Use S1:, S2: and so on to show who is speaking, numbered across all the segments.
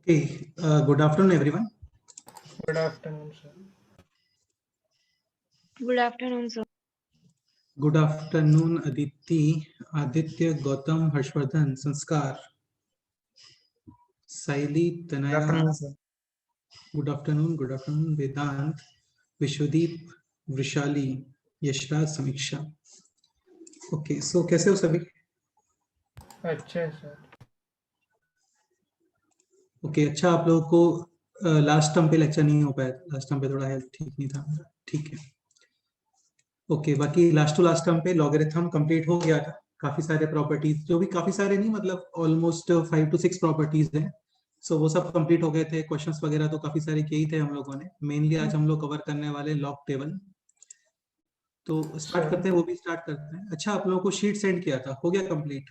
S1: Okay, good afternoon, everyone.
S2: Good afternoon, sir.
S3: Good afternoon, sir.
S1: Good afternoon, Aditi, Aditya, Gautam, Harshvardhan, Sanskar, Saili,
S2: Good
S1: Tanaya.
S2: afternoon, sir.
S1: Good afternoon, Vedant, Vishwadeep, Vrishali, Yashraj, Samiksha. Okay, so कैसे हो सभी?
S2: अच्छे है sir.
S1: Okay, अच्छा आप लोगों को last term पे लेक्चर नहीं हो पाया, लास्ट टर्म पे थोड़ा हेल्थ ठीक नहीं था मेरा, ठीक है. ओके, बाकी लास्ट टू लास्ट टर्म पे लॉगरिथम कंप्लीट हो गया था. काफी सारे प्रॉपर्टीज, जो भी काफी सारे नहीं, मतलब ऑलमोस्ट 5 to 6 प्रॉपर्टीज हैं. सो वो सब कंप्लीट हो गए थे. क्वेश्चंस वगैरह तो काफी सारे किए ही थे हम लोगों ने. मेनली आज हम लोग कवर करने वाले लॉग टेबल. तो स्टार्ट करते हैं, वो भी स्टार्ट करते हैं. अच्छा, आप लोगों को शीट सेंड किया था, हो गया कंप्लीट?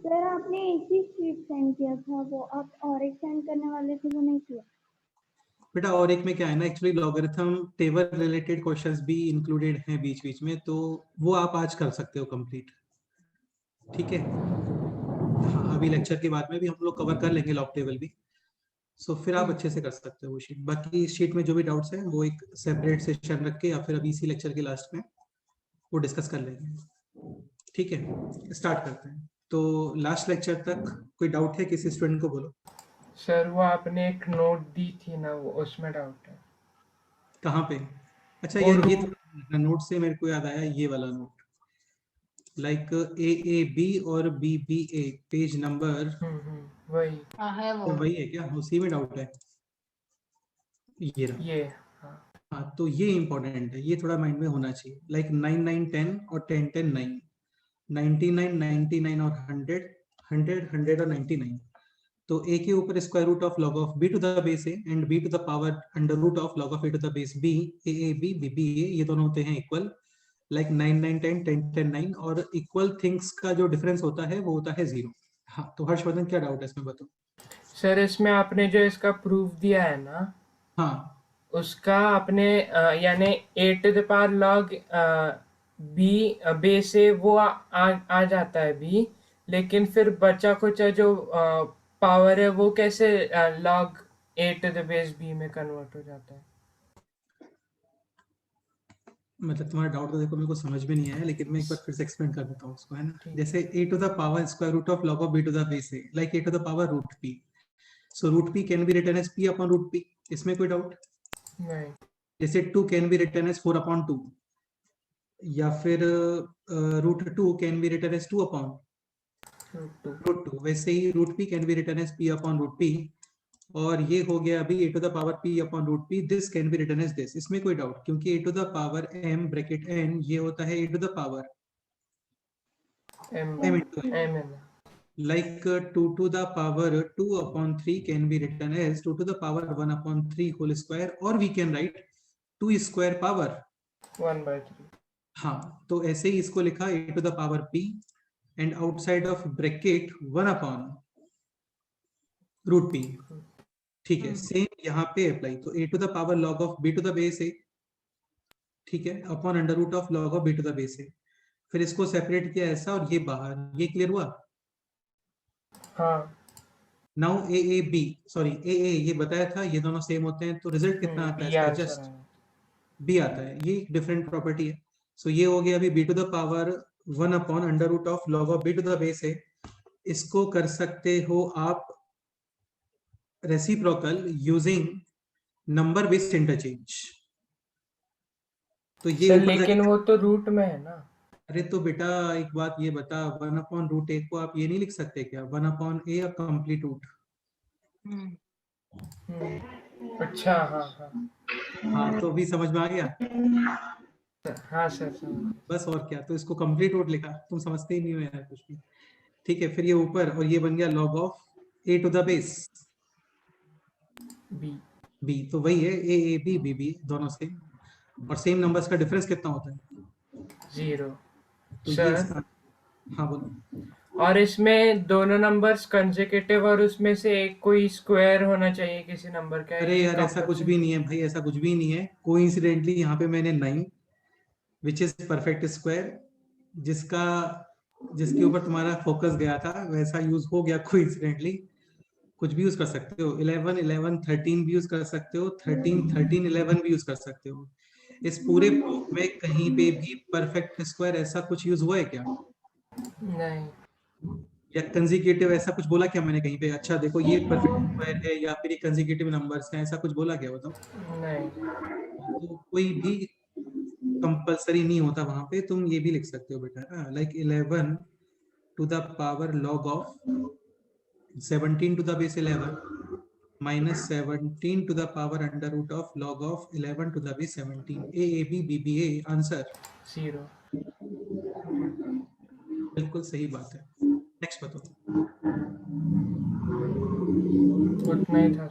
S3: सर आपने एक ही शीट सेंड किया था, वो आप और एक सेंड करने वाले थे, वो नहीं किया.
S1: बेटा और एक में क्या है ना, actually logarithm table related questions भी इंक्लूडेड हैं बीच बीच में, तो वो आप आज कर सकते हो कंप्लीट. ठीक है. हाँ, अभी लेक्चर के बाद में भी हम लोग कवर कर लेंगे लॉग टेबल भी. सो फिर आप अच्छे से कर सकते हो वो शीट. बाकी शीट में जो भी डाउट्स हैं वो एक सेपरेट सेशन रख के या फिर अभी इसी लेक्चर के लास्ट में वो डिस्कस कर लेंगे. ठीक है, स्टार्ट करते हैं. तो लास्ट लेक्चर तक कोई डाउट है किसी स्टूडेंट को? बोलो.
S2: सर वो आपने एक नोट दी थी ना, वो उसमें डाउट है.
S1: कहाँ पे? अच्छा
S2: वो
S1: यार, ये नोट से मेरे को याद आया, ये वाला नोट, लाइक AAB और BBA पेज नंबर.
S2: वही.
S3: है वो.
S1: तो वही है क्या? उसी में डाउट है ये रहा.
S2: ये हाँ.
S1: हाँ, तो ये इंपॉर्टेंट है, ये थोड़ा माइंड में होना चाहिए. लाइक 9 9 10 और 10 10 9, 99 99 और 100 100 100 और 99. तो a के ऊपर square root of log of b to the base a and b to the power under root of log of a to the base b, AAB BBA ये दोनों होते हैं इक्वल. लाइक 9 9 10 10 10 9, और इक्वल थिंग्स का जो difference होता है वो होता है 0. हाँ, तो हर्षवर्धन क्या डाउट है इसमें, बताओ.
S2: सर इसमें आपने जो इसका प्रूफ दिया है ना,
S1: हाँ,
S2: उसका आपने यानी a to the power log b base से वो आ जाता है b, लेकिन फिर बचा कुचा जो पावर है वो कैसे log a to the base b में कन्वर्ट हो जाता है.
S1: मतलब तुम्हारा डाउट तो देखो मेरे को समझ में नहीं आया, लेकिन मैं एक बार फिर से एक्सप्लेन कर देता हूँ उसको, है ना. जैसे a to the power square root of log of b to the base a, like a to the power root p. So root p can be written as p upon root p. इसमें कोई doubt
S2: नहीं.
S1: जैसे 2 can be written as 4 upon 2, या फिर root 2 can be written as 2 upon root 2. वैसे ही root p can be written as p upon root p. और ये हो गया अभी a to the power p upon root p. This can be written as this. इसमें कोई doubt, क्योंकि a to the power m bracket n ये होता है a to the power m into n. Like 2 to the power 2 upon 3 can be written as 2 to the power 1 upon 3 whole square, or we can write 2 square power
S2: 1/3.
S1: हाँ, तो ऐसे ही इसको लिखा a to the power p and outside of bracket 1 upon root p. ठीक है, same यहाँ पे apply. तो a to the power log of b to the base a, ठीक है, upon under root of log of b to the base a. फिर इसको separate किया ऐसा, और ये बाहर. ये क्लियर हुआ?
S2: हाँ.
S1: नाउ AAB, सॉरी AA ये बताया था, ये दोनों सेम होते हैं, तो रिजल्ट कितना आता है इसका? जस्ट B आता है. ये डिफरेंट प्रॉपर्टी है. सो ये हो गया अभी b to the power 1 upon under root of log of b to the base है. इसको कर सकते हो आप reciprocal using number based interchange. तो ये
S2: सर
S1: ऊपर
S2: लेकिन वो तो रूट में है ना.
S1: अरे तो बेटा एक बात ये बता, 1 अपॉन रूट ए को आप ये नहीं लिख सकते क्या, 1 अपॉन ए या कंप्लीट रूट?
S2: अच्छा. हाँ हाँ
S1: हाँ, तो अभी समझ में आ गया.
S2: हाँ सर.
S1: बस और क्या, तो इसको कंप्लीट रूट लिखा. तुम समझते ही नहीं हो यार कुछ भी. ठीक है, फिर ये ऊपर, और ये बन गया log of a to the base b. तो वही है AAB BB दोनों सेम, और सेम नंबर्स का डिफरेंस कितना होता है?
S2: 0.
S1: तो ये
S2: सर
S1: इसका. हाँ बोलो.
S2: और इसमें दोनों नंबर्स कंसेक्यूटिव, और उसमें से एक कोई स्क्वायर होना चाहिए किसी नंबर का.
S1: अरे यार ऐसा कुछ भी नहीं है भाई, ऐसा कुछ भी नहीं है. कोइंसिडेंटली यहाँ पे मैंने 9 विच इज परफेक्ट स्क्वायर, जिसके ऊपर तुम्हारा फोकस गया था, वैसा यूज हो गया कोइंसिडेंटली. कुछ भी यूज कर सकते हो, 11 11 13 भी यूज कर सकते हो, 13 13 11 भी यूज कर सकते हो। इस पूरे proof में कहीं पे भी परफेक्ट स्क्वायर ऐसा कुछ यूज हुआ है क्या,
S2: नहीं।
S1: या कंसेक्यूटिव ऐसा कुछ बोला क्या मैंने कहीं पे, अच्छा देखो ये परफेक्ट स्क्वायर है या फिर ये कंसेक्यूटिव नंबर्स हैं, ऐसा कुछ बोला क्या बताओ।
S2: नहीं।
S1: तो कोई भी कंपलसरी नहीं होता वहां पे, तुम ये भी लिख सकते हो बेटा, like 11 to the power log of 17 to the base 11 minus 17 to the power under root of log of 11 to the base 17, AAB BBA answer
S2: 0।
S1: बिल्कुल सही बात है। नेक्स्ट बताओ।
S2: उतना ही था।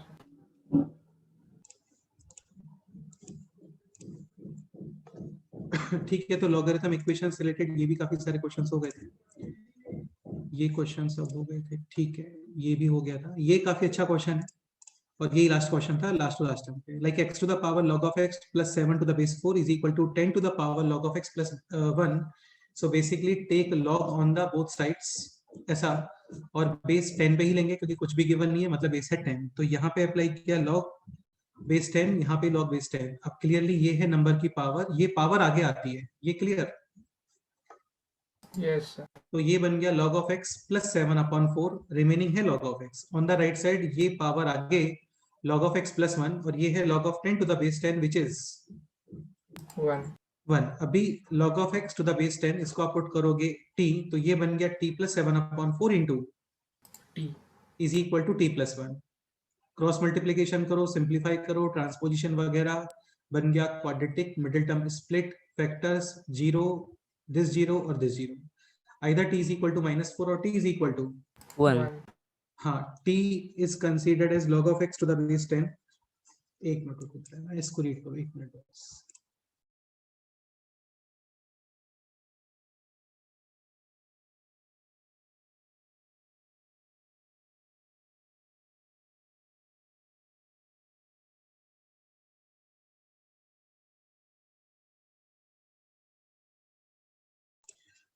S1: ठीक है, तो लॉगरिथम इक्वेशन से रिलेटेड ये भी काफी सारे क्वेश्चंस हो गए थे, ये क्वेश्चन सब हो गए थे, ठीक है, ये भी हो गया था, ये काफी अच्छा क्वेश्चन है और यही लास्ट क्वेश्चन था, लास्ट टू लास्ट टाइम पे, like x to the power log of x plus 7 to the base 4 is equal to 10 to the power log of x plus 1, so basically take log on the both sides ऐसा, और base 10 पे ही लेंगे क्योंकि कुछ भी given नहीं है, मतलब बेस है 10, तो यहाँ पे अप्लाई किया log बेस 10, यहाँ पे log बेस 10। अब क्लियरली ये है नंबर की पावर, ये पावर आगे आती है, ये क्लियर।
S2: Yes sir.
S1: तो ये बन गया log of x plus 7 upon 4, remaining है log of x on the right side, ये पावर आगे log of x plus 1, और ये है log of 10 to the base 10 which is
S2: 1।
S1: 1। अभी log of x to the base 10 इसको आप put करोगे t, तो ये बन गया t plus 7 upon 4 into
S2: t
S1: is equal to t plus 1। Cross multiplication करो, सिंप्लीफाई करो, ट्रांसपोजिशन वगैरह, बन गया quadratic, middle term split, factors 0, this 0 और this 0, either t is equal to -4 or t is equal to
S4: 1
S1: हाँ, t is considered as log of x to the base 10। एक minute रुको, इसको रीड करो, एक मिनट बस।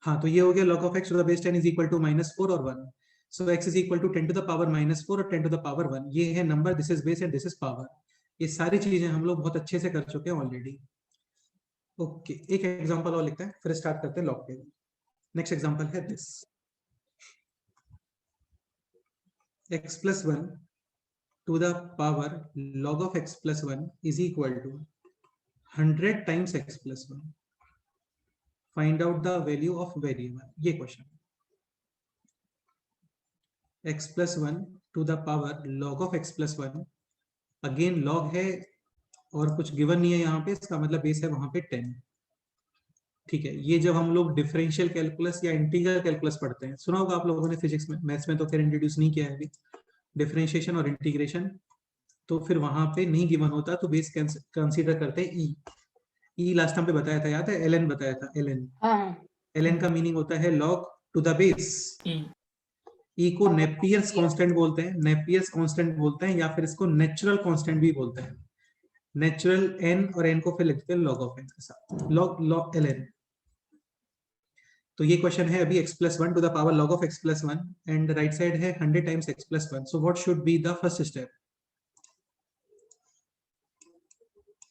S1: हाँ, तो ये हो गया log of x to the base 10 is equal to -4 और 1, so x is equal to 10 to the power -4 और 10 to the power 1, ये है number, this is base and this is power. ये सारी चीजें हम लोग बहुत अच्छे से कर चुके हैं ऑलरेडी। ओके, एक एग्जांपल और लिखते हैं, फिर स्टार्ट करते हैं लॉग टेबल। नेक्स्ट एग्जांपल है this, x plus 1 to the power log of x plus 1 is equal to 100 times x plus 1, find out the value of variable। ये question, x plus 1 to the power log of x plus 1, again log है और कुछ given नहीं है यहाँ पे, इसका मतलब बेस है वहां पे 10। ठीक है, ये जब हम लोग डिफरेंशियल कैलकुलस या इंटीग्रल कैलकुलस पढ़ते हैं, सुना होगा आप लोगों ने फिजिक्स में, मैथ्स में तो खैर इंट्रोड्यूस नहीं किया है अभी डिफरेंशिएशन और इंटीग्रेशन, तो फिर वहां पे नहीं गिवन होता तो बेस कंसीडर करते हैं ई। ई लास्ट टाइम पे बताया था, याद है, एलएन बताया था, एलएन। एलएन का मीनिंग होता है लॉग टू द बेस। ई को नेपियर्स कांस्टेंट बोलते हैं, नेपियर्स कांस्टेंट बोलते हैं, या फिर इसको नेचुरल कांस्टेंट भी बोलते हैं। नेचुरल एन और एन को फिर लिखते हैं लॉग ऑफ एन के साथ, लॉग लॉग एलएन। तो ये क्वेश्चन है अभी x plus 1 to the power log of x plus 1 and right side है 100 times x plus 1, so what should be the first step?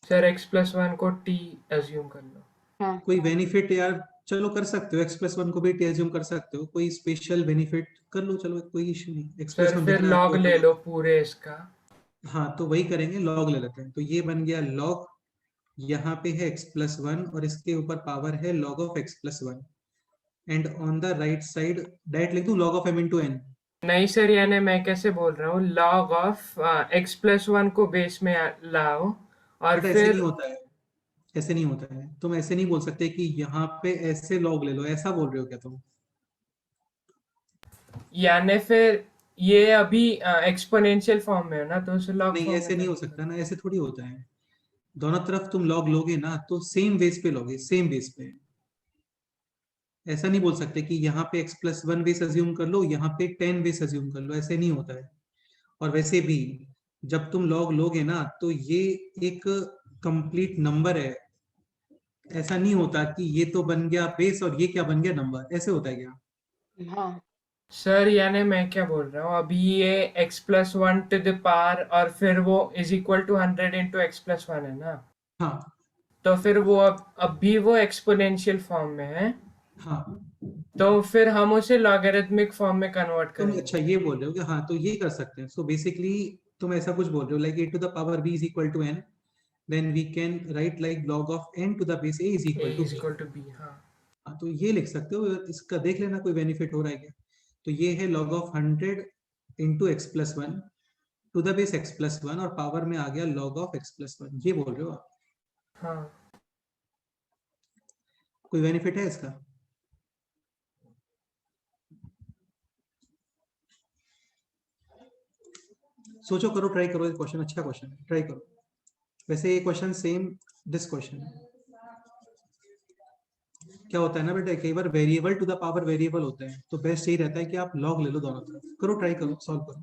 S2: Sir x plus 1 को t assume कर लो।
S1: कोई benefit यार, चलो कर सकते हो, x plus 1 को भी t अज्यूम कर सकते हो, कोई स्पेशल बेनिफिट कर लो, चलो कोई इशू नहीं। x plus
S2: सर
S1: 1
S2: फिर log ले लो पूरे इसका।
S1: हाँ, तो वही करेंगे, log ले लेते हैं, तो ये बन गया log, यहाँ पे है x plus 1 और इसके ऊपर पावर है log of x plus 1, and on the right side direct लिख दूं log of m into n।
S2: नहीं सर, यानी मैं कैसे बोल रहा हूँ, log ऑफ x plus 1 को बेस में लाओ और
S1: बेटा ऐसे
S2: फिर
S1: नहीं होता है, ऐसे नहीं होता है, तुम ऐसे नहीं बोल सकते कि यहाँ पे ऐसे log ले लो, ऐसा बोल रहे हो क्या तुम?
S2: यानी फिर ये अभी एक्सपोनेंशियल फॉर्म में है ना, तो उसे log
S1: नहीं,
S2: फॉर्म
S1: ऐसे
S2: में
S1: नहीं हो
S2: करना
S1: सकता ना, ऐसे थोड़ी होता है। दोनों तरफ तुम log लोगे ना तो सेम बेस पे लोगे, सेम बेस पे। ऐसा नहीं बोल सकते कि यहाँ पे x plus 1 बेस अज्यूम कर लो, यहाँ पे 10 बेस अज्यूम कर लो, ऐसे नहीं होता है। और वैसे भी जब तुम log लोगे ना तो ये एक कंप्लीट नंबर है, ऐसा नहीं होता कि ये तो बन गया बेस और ये क्या बन गया नंबर, ऐसे होता है क्या?
S4: हाँ
S2: सर यानी मैं क्या बोल रहा हूँ, अभी ये x+1 और फिर वो is equal to 100 into x+1 है ना,
S1: हाँ
S2: तो फिर वो अब भी वो एक्सपोनेंशियल फॉर्म में है,
S1: हाँ,
S2: तो फिर हम उसे लॉगरिथमिक फॉर्म में कन्वर्ट
S1: तुम
S2: करेंगे।
S1: अच्छा ये बोल रहे हो कि हाँ तो ये कर सकते हैं। सो बेसिकली तुम ऐसा कुछ बोल रहे हो like a⁴ b is equal to n, then we can write like log of n to the base a is
S2: a
S1: equal to
S2: is
S1: b।
S2: Equal to B, हाँ।
S1: हाँ तो ये लिख सकते हो, इसका देख लेना कोई बेनिफिट हो रहा है क्या। तो ये है log of 100 into x+1 to the base x+1 और पावर में आ गया log of x+1, ये बोल रहे हो आप।
S2: हाँ
S1: कोई बेनिफिट है इसका? सोचो, करो, ट्राई करो, क्वेश्चन अच्छा क्वेश्चन है, ट्राई करो। वैसे ये क्वेश्चन सेम दिस क्वेश्चन है। क्या होता है ना बेटा, कई बार variable to the power variable होते हैं, तो बेस्ट यही रहता है कि आप लॉग ले लो दोनों तरफ। करो, ट्राई करो, सॉल्व करो।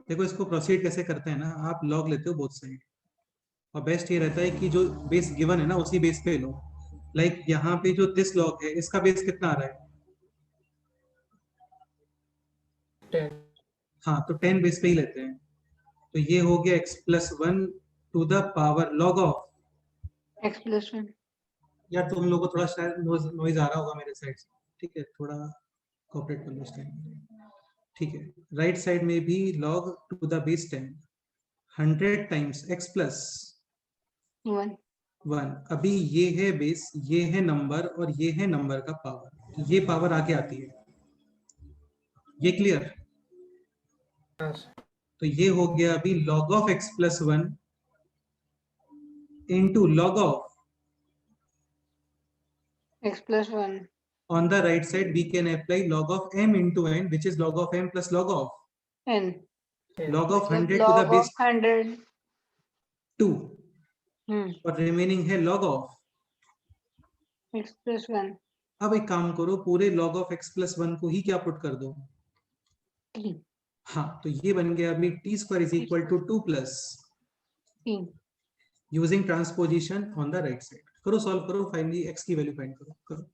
S1: देखो इसको प्रोसीड कैसे करते हैं ना, आप लॉग लेते हो बोथ साइड, और बेस्ट ये रहता है कि जो बेस गिवन है ना उसी बेस पे लो। लाइक यहाँ पे जो दिस लॉग है इसका बेस कितना आ रहा है?
S2: 10।
S1: हाँ तो 10 बेस पे ही लेते हैं। तो ये हो गया x+1 to the power log of,
S4: x+1
S1: यार तुम लोगों को थोड़ा शायद नॉइज आ रहा होगा मेरे साइड से, ठीक है, थोड़ा कोऑपरेट कर लो इस टाइम। ठीक है, राइट साइड में भी log to the base 10, 100 times x plus
S4: 1
S1: 1। अभी ये है बेस, ये है नंबर, और ये है नंबर का पावर, तो ये पावर आगे आती है। ये क्लियर?
S2: हाँ सर।
S1: तो ये हो गया अभी log of x+1 into log of,
S4: x+1
S1: on the right side we can apply log of m into n, which is log of m plus log of
S4: n
S1: log of
S4: मतलब
S1: 100 to the
S4: log
S1: base
S4: of 100
S1: 2,
S4: हम्म
S1: और remaining है log of।
S4: x+1
S1: अब एक काम करो, पूरे log of x+1 को ही क्या पुट कर दो।
S4: 3
S1: हाँ तो ये बन गया अभी t² is equal to 2 plus
S4: 3
S1: using transposition on the right side। करो, सॉल्व करो, फाइनली x की वैल्यू फाइंड करो, करो।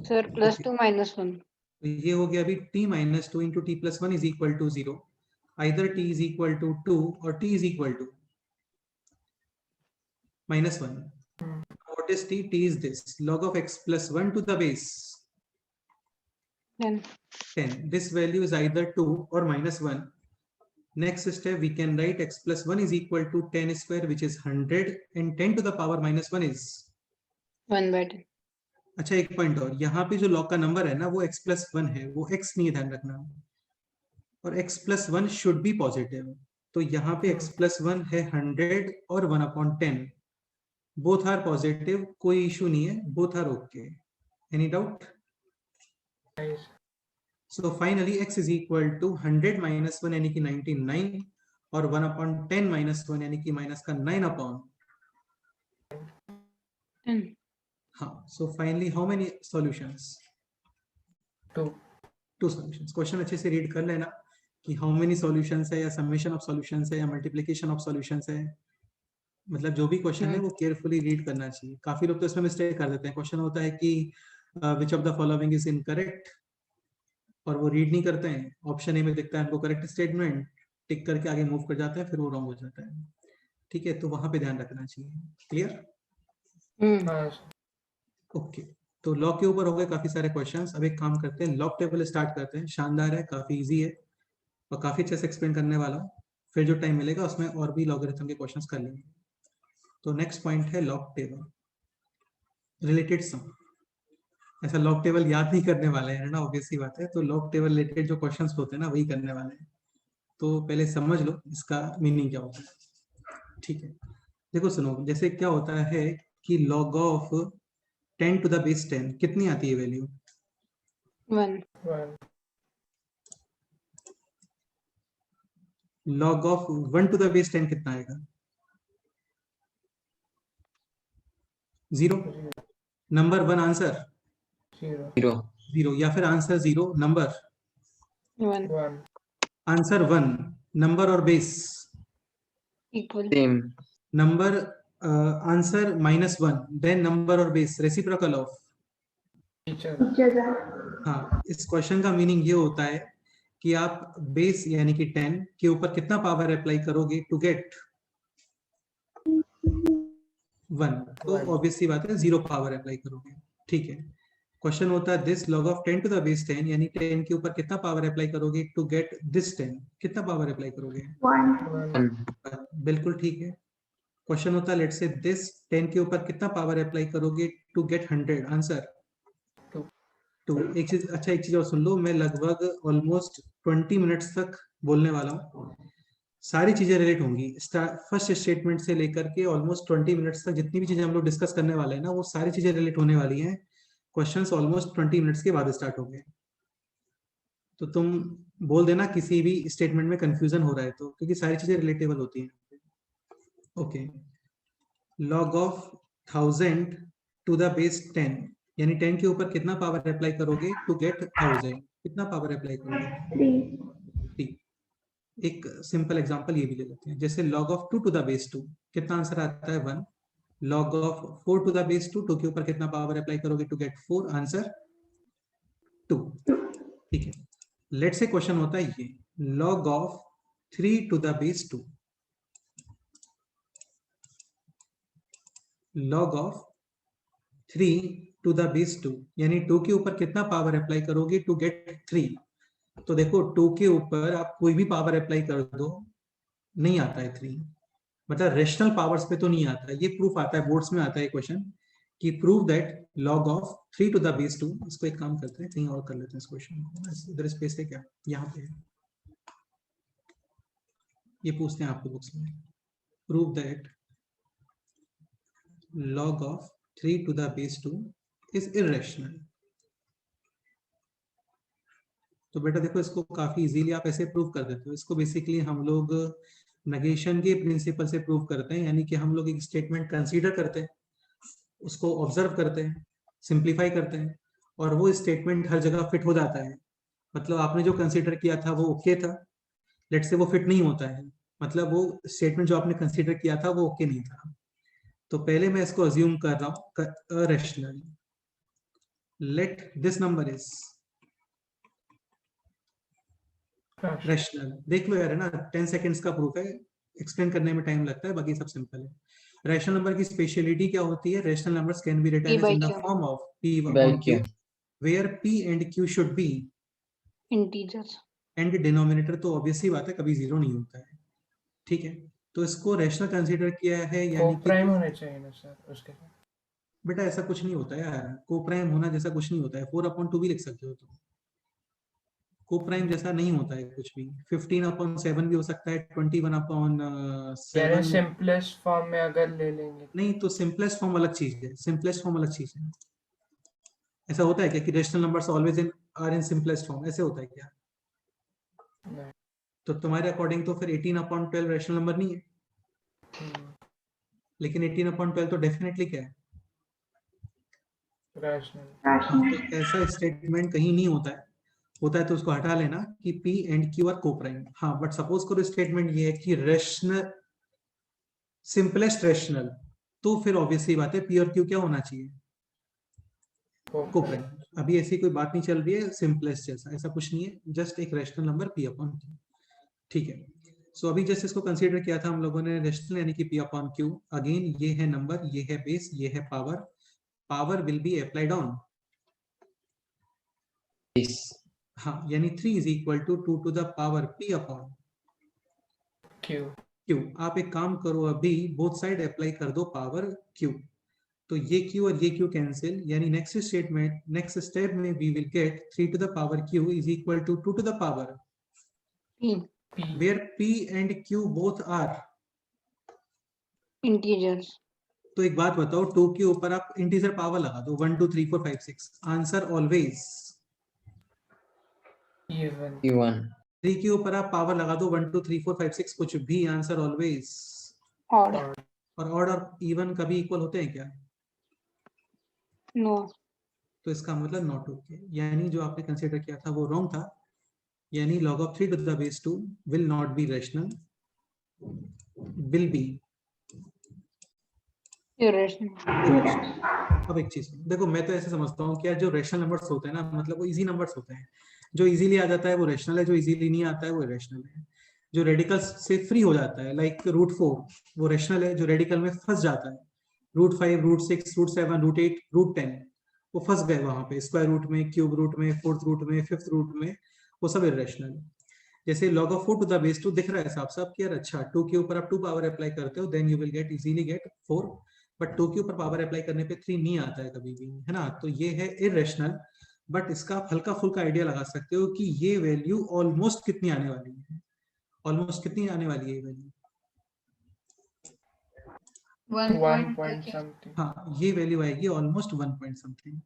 S4: सर +2 -1
S1: तो ये हो गया अभी t minus 2 into t plus 1 is equal to 0। either t is equal to 2 or t is equal to -1। what is t? T is this log of x+1 to the base
S4: 10
S1: 10। this value is either 2 or -1। next step we can write x+1 is equal to 10 square, which is 100, and 10 to the power -1 is
S4: 1/10
S1: अच्छा एक point और, यहाँ पे जो log का number है ना वो x+1 है, वो x नहीं है, ध्यान रखना। और x+1 शुड बी पॉजिटिव, तो यहाँ पे x+1 है 100 और 1/10, बोथ आर पॉजिटिव, कोई इशू नहीं है, both are okay. Any doubt? So finally x is equal to 100 minus 1 यानी कि 99, और 1/10 माइनस 1 यानी कि माइनस का 9/।
S4: 10
S1: हाँ, so finally how many solutions?
S2: 2
S1: 2 solutions. Question अच्छे से रीड कर लेना कि हाउ मेनी सॉल्यूशंस है, या समेशन ऑफ सॉल्यूशंस है, या मल्टीप्लिकेशन ऑफ सॉल्यूशंस है। मतलब जो भी क्वेश्चन है वो केयरफुली रीड करना चाहिए। काफी लोग तो इसमें मिस्टेक कर देते हैं। क्वेश्चन होता है कि which of the following is incorrect, और वो रीड नहीं करते हैं। ऑप्शन ए में दिखता है उनको करेक्ट स्टेटमेंट, टिक करके आगे मूव कर जाते हैं, फिर वो रॉन्ग हो जाता है। ठीक है, तो वहां पे ध्यान रखना चाहिए। क्लियर?
S2: हाँ सर।
S1: ओके, तो लॉग के ऊपर हो गए काफी सारे क्वेश्चंस। अब एक काम करते हैं, लॉग टेबल स्टार्ट करते हैं। शानदार है, काफी इजी है और काफी अच्छे से एक्सप्लेन करने वाला हूँ। फिर जो टाइम मिलेगा उसमें और भी लॉगरिथम के क्वेश्चंस कर लेंगे। तो नेक्स्ट पॉइंट है लॉग टेबल रिलेटेड सम। ऐसा लॉग टेबल याद नहीं करने वाले हैं ना, ऑब्वियस सी बात है। तो लॉग टेबल रिलेटेड जो क्वेश्चंस होते हैं ना, वही करने वाले हैं। तो पहले समझ लो इसका मीनिंग क्या होता है। ठीक है, देखो सुनो, जैसे क्या होता है कि log of 10 to the base 10 कितनी आती है value?
S4: 1.
S2: 1.
S1: log of 1 to the base 10 कितना आएगा? 0। नंबर 1 आंसर 0, या फिर आंसर 0 नंबर
S4: 1.
S2: 1.
S1: आंसर 1 नंबर और base
S4: Equal.
S5: Same.
S1: Number answer -1 then number और बेस रेसिप्रोकल ऑफ।
S2: टीचर।
S1: हाँ, इस क्वेश्चन का मीनिंग ये होता है कि आप बेस यानी कि 10 के ऊपर कितना पावर अप्लाई करोगे टू गेट 1। तो ऑब्वियस सी बात है 0 पावर अप्लाई करोगे। ठीक है, क्वेश्चन होता है this log of 10 to the base 10 यानी 10 के ऊपर कितना पावर अप्लाई करोगे टू गेट दिस 10। कितना पावर अप्लाई करोगे?
S3: 1.
S1: बिल्कुल ठीक है। क्वेश्चन होता है लेट्स से दिस 10 के ऊपर कितना पावर अप्लाई करोगे टू गेट 100। आंसर 2। एक चीज, अच्छा एक चीज और सुन लो, मैं लगभग ऑलमोस्ट 20 मिनट्स तक बोलने वाला हूँ। सारी चीजें रिलेट होंगी, फर्स्ट स्टेटमेंट से लेकर के ऑलमोस्ट 20 मिनट्स तक जितनी भी चीजें हम लोग डिस्कस करने वाले हैं ना, वो सारी चीजें रिलेट होने वाली हैं। क्वेश्चंस ऑलमोस्ट 20 मिनट्स के बाद स्टार्ट हो गए। तो तुम बोल देना किसी भी स्टेटमेंट में कंफ्यूजन हो रहा है तो, क्योंकि सारी चीजें रिलेटेबल होती हैं। Okay, log of 1000 to the base 10 यानी 10 के ऊपर कितना पावर अप्लाई करोगे टू गेट 1000। कितना पावर अप्लाई करोगे? 3। एक सिंपल एग्जांपल ये भी ले लेते हैं, जैसे log of 2 to the base 2 कितना आंसर आता है? 1। log of 4 to the base 2, 2 के ऊपर कितना पावर अप्लाई करोगे टू गेट 4। आंसर 2। ठीक है, लेट्स से क्वेश्चन होता है ये log of 3 to the base 2। log of 3 to the base 2 यानी 2 के ऊपर कितना पावर अप्लाई करोगे टू गेट 3। तो देखो 2 के ऊपर आप कोई भी पावर अप्लाई कर दो, नहीं आता है 3। मतलब रेशनल पावर्स पे तो नहीं आता है। ये प्रूफ आता है, बोर्ड्स में आता है क्वेश्चन कि prove that log of 3 to the base 2। इसको एक काम करते हैं, कहीं और कर लेते हैं इस क्वेश्चन को। इधर स्पेस है क्या? यहाँ पे है। ये पूछते हैं आपको बुक्स में, prove that log of 3 to the base 2 is irrational. तो बेटा देखो, इसको काफी इजीली आप ऐसे प्रूव कर देते हो। इसको बेसिकली हम लोग नेगेशन के प्रिंसिपल से प्रूव करते हैं, यानी कि हम लोग एक स्टेटमेंट कंसीडर करते हैं, उसको ऑब्जर्व करते हैं, सिंप्लीफाई करते हैं, और वो स्टेटमेंट हर जगह फिट हो जाता है। मतलब आपने जो कंसीडर किया था वो ओके था, लेट से वो फिट नहीं होता है, मतलब वो स्टेटमेंट जो आपने कंसीडर किया था वो ओके नहीं था। तो पहले मैं इसको अज्यूम कर रहा हूँ rational. Let this number is rational. देख लो यार, है ना, 10 सेकंड्स का प्रूफ है, एक्सप्लेन करने में टाइम लगता है, बाकी सब सिंपल है। रैशनल नंबर की स्पेशलिटी क्या होती है? Rational numbers can be written as in the form of p upon q where p and q should be
S4: Integers.
S1: and denominator तो ऑब्वियस सी बात है कभी जीरो नहीं होता है। ठीक है, तो इसको रैशनल कंसीडर किया है, यानी कि
S2: प्राइम होने चाहिए ना सर उसके साथ।
S1: बेटा ऐसा कुछ नहीं होता है यार, को प्राइम होना जैसा कुछ नहीं होता है। 4/2 भी लिख सकते हो तुम, को प्राइम जैसा नहीं होता है कुछ भी। 15/7 भी हो सकता है, 21/7।
S2: सिंपलेस्ट फॉर्म में अगर ले लेंगे
S1: नहीं, तो सिंपलेस्ट फॉर्म अलग चीज है, सिंपलेस्ट फॉर्म अलग चीज है। ऐसा होता है क्या कि rational numbers always in simplest form? ऐसे होता है क्या?
S2: नहीं।
S1: तो तुम्हारे अकॉर्डिंग तो फिर 18/12 रेशनल नंबर नहीं है। लेकिन 18/12 तो डेफिनेटली क्या है?
S2: रैशनल।
S1: तो ऐसा स्टेटमेंट कहीं नहीं होता है। होता है तो उसको हटा लेना कि P and Q आर को प्राइम। हाँ, बट सपोज करो स्टेटमेंट ये है कि रेशनल सिंपलेस्ट रेशनल, तो फिर ऑब्वियसली बात है पी और क्यू क्या होना चाहिए, कोप्रेंट। अभी ऐसी कोई बात नहीं चल रही है सिंपलेस्ट जैसा, ऐसा कुछ नहीं है, जस्ट एक rational number P upon Q, ठीक है। सो अभी जस्ट इसको कंसीडर किया था हम लोगों ने रेशनल यानी कि पी अपॉन क्यू। अगेन ये है नंबर, ये है बेस, ये है power, power will be applied on, हाँ, यानी 3 is equal to 2 to the power p upon
S2: q.
S1: q। आप एक काम करो, अभी बोथ साइड अप्लाई कर दो पावर q, तो ये q और ये q कैंसिल, यानी नेक्स्ट स्टेटमेंट, नेक्स्ट स्टेप में we will get 3 to the power q is equal to 2 to the power
S4: P.
S1: Where p and q both are
S4: Integers.
S1: तो एक बात बताओ, 2 के ऊपर आप इंटीजर पावर लगा दो, 1 2 3 4 5 6, आंसर ऑलवेज
S2: इवन।
S5: P1.
S1: 3 के ऊपर आप पावर लगा दो 1 2 3 4 5 6 कुछ भी, आंसर ऑलवेज।
S4: Odd.
S1: और ऑड और इवन कभी इक्वल होते हैं क्या?
S4: No.
S1: तो इसका मतलब नॉट ओके, यानी जो आपने कंसीडर किया था वो रॉन्ग था, यानी log of 3 to the base 2 will not be rational, will be
S4: Irrational.
S1: अब एक चीज देखो, मैं तो ऐसे समझता हूँ कि यार जो रेशनल नंबर्स होते हैं ना, मतलब वो इजी नंबर्स होते हैं, जो इजीली आ जाता है वो रेशनल है, जो इजीली नहीं आता है वो इरेशनल है। जो रेडिकल्स से फ्री हो जाता है लाइक √4 वो रेशनल है, जो रेडिकल में फंस जाता है √5 √6 √7 √8 √10 वो फंस गए वहां पे, स्क्वायर रूट में, क्यूब रूट में, फोर्थ रूट में, फिफ्थ रूट में, वो सब इरेशनल है। जैसे log of 4 to the base 2 दिख रहा है साफ साफ कि यार अच्छा 2 के ऊपर आप 2 पावर अप्लाई करते हो, then you will get easily get 4, but 2 के ऊपर पावर अप्लाई करने पे 3 नहीं आता है कभी भी, है ना। तो ये है इरेशनल, बट इसका आप हल्का फुल्का आइडिया लगा सकते हो कि ये वैल्यू ऑलमोस्ट कितनी आने वाली है, ऑलमोस्ट कितनी आने वाली है ये वैल्यू,
S2: 1 point something।
S1: हाँ ये वैल्यू आएगी ऑलमोस्ट 1 पॉइंट समथिंग,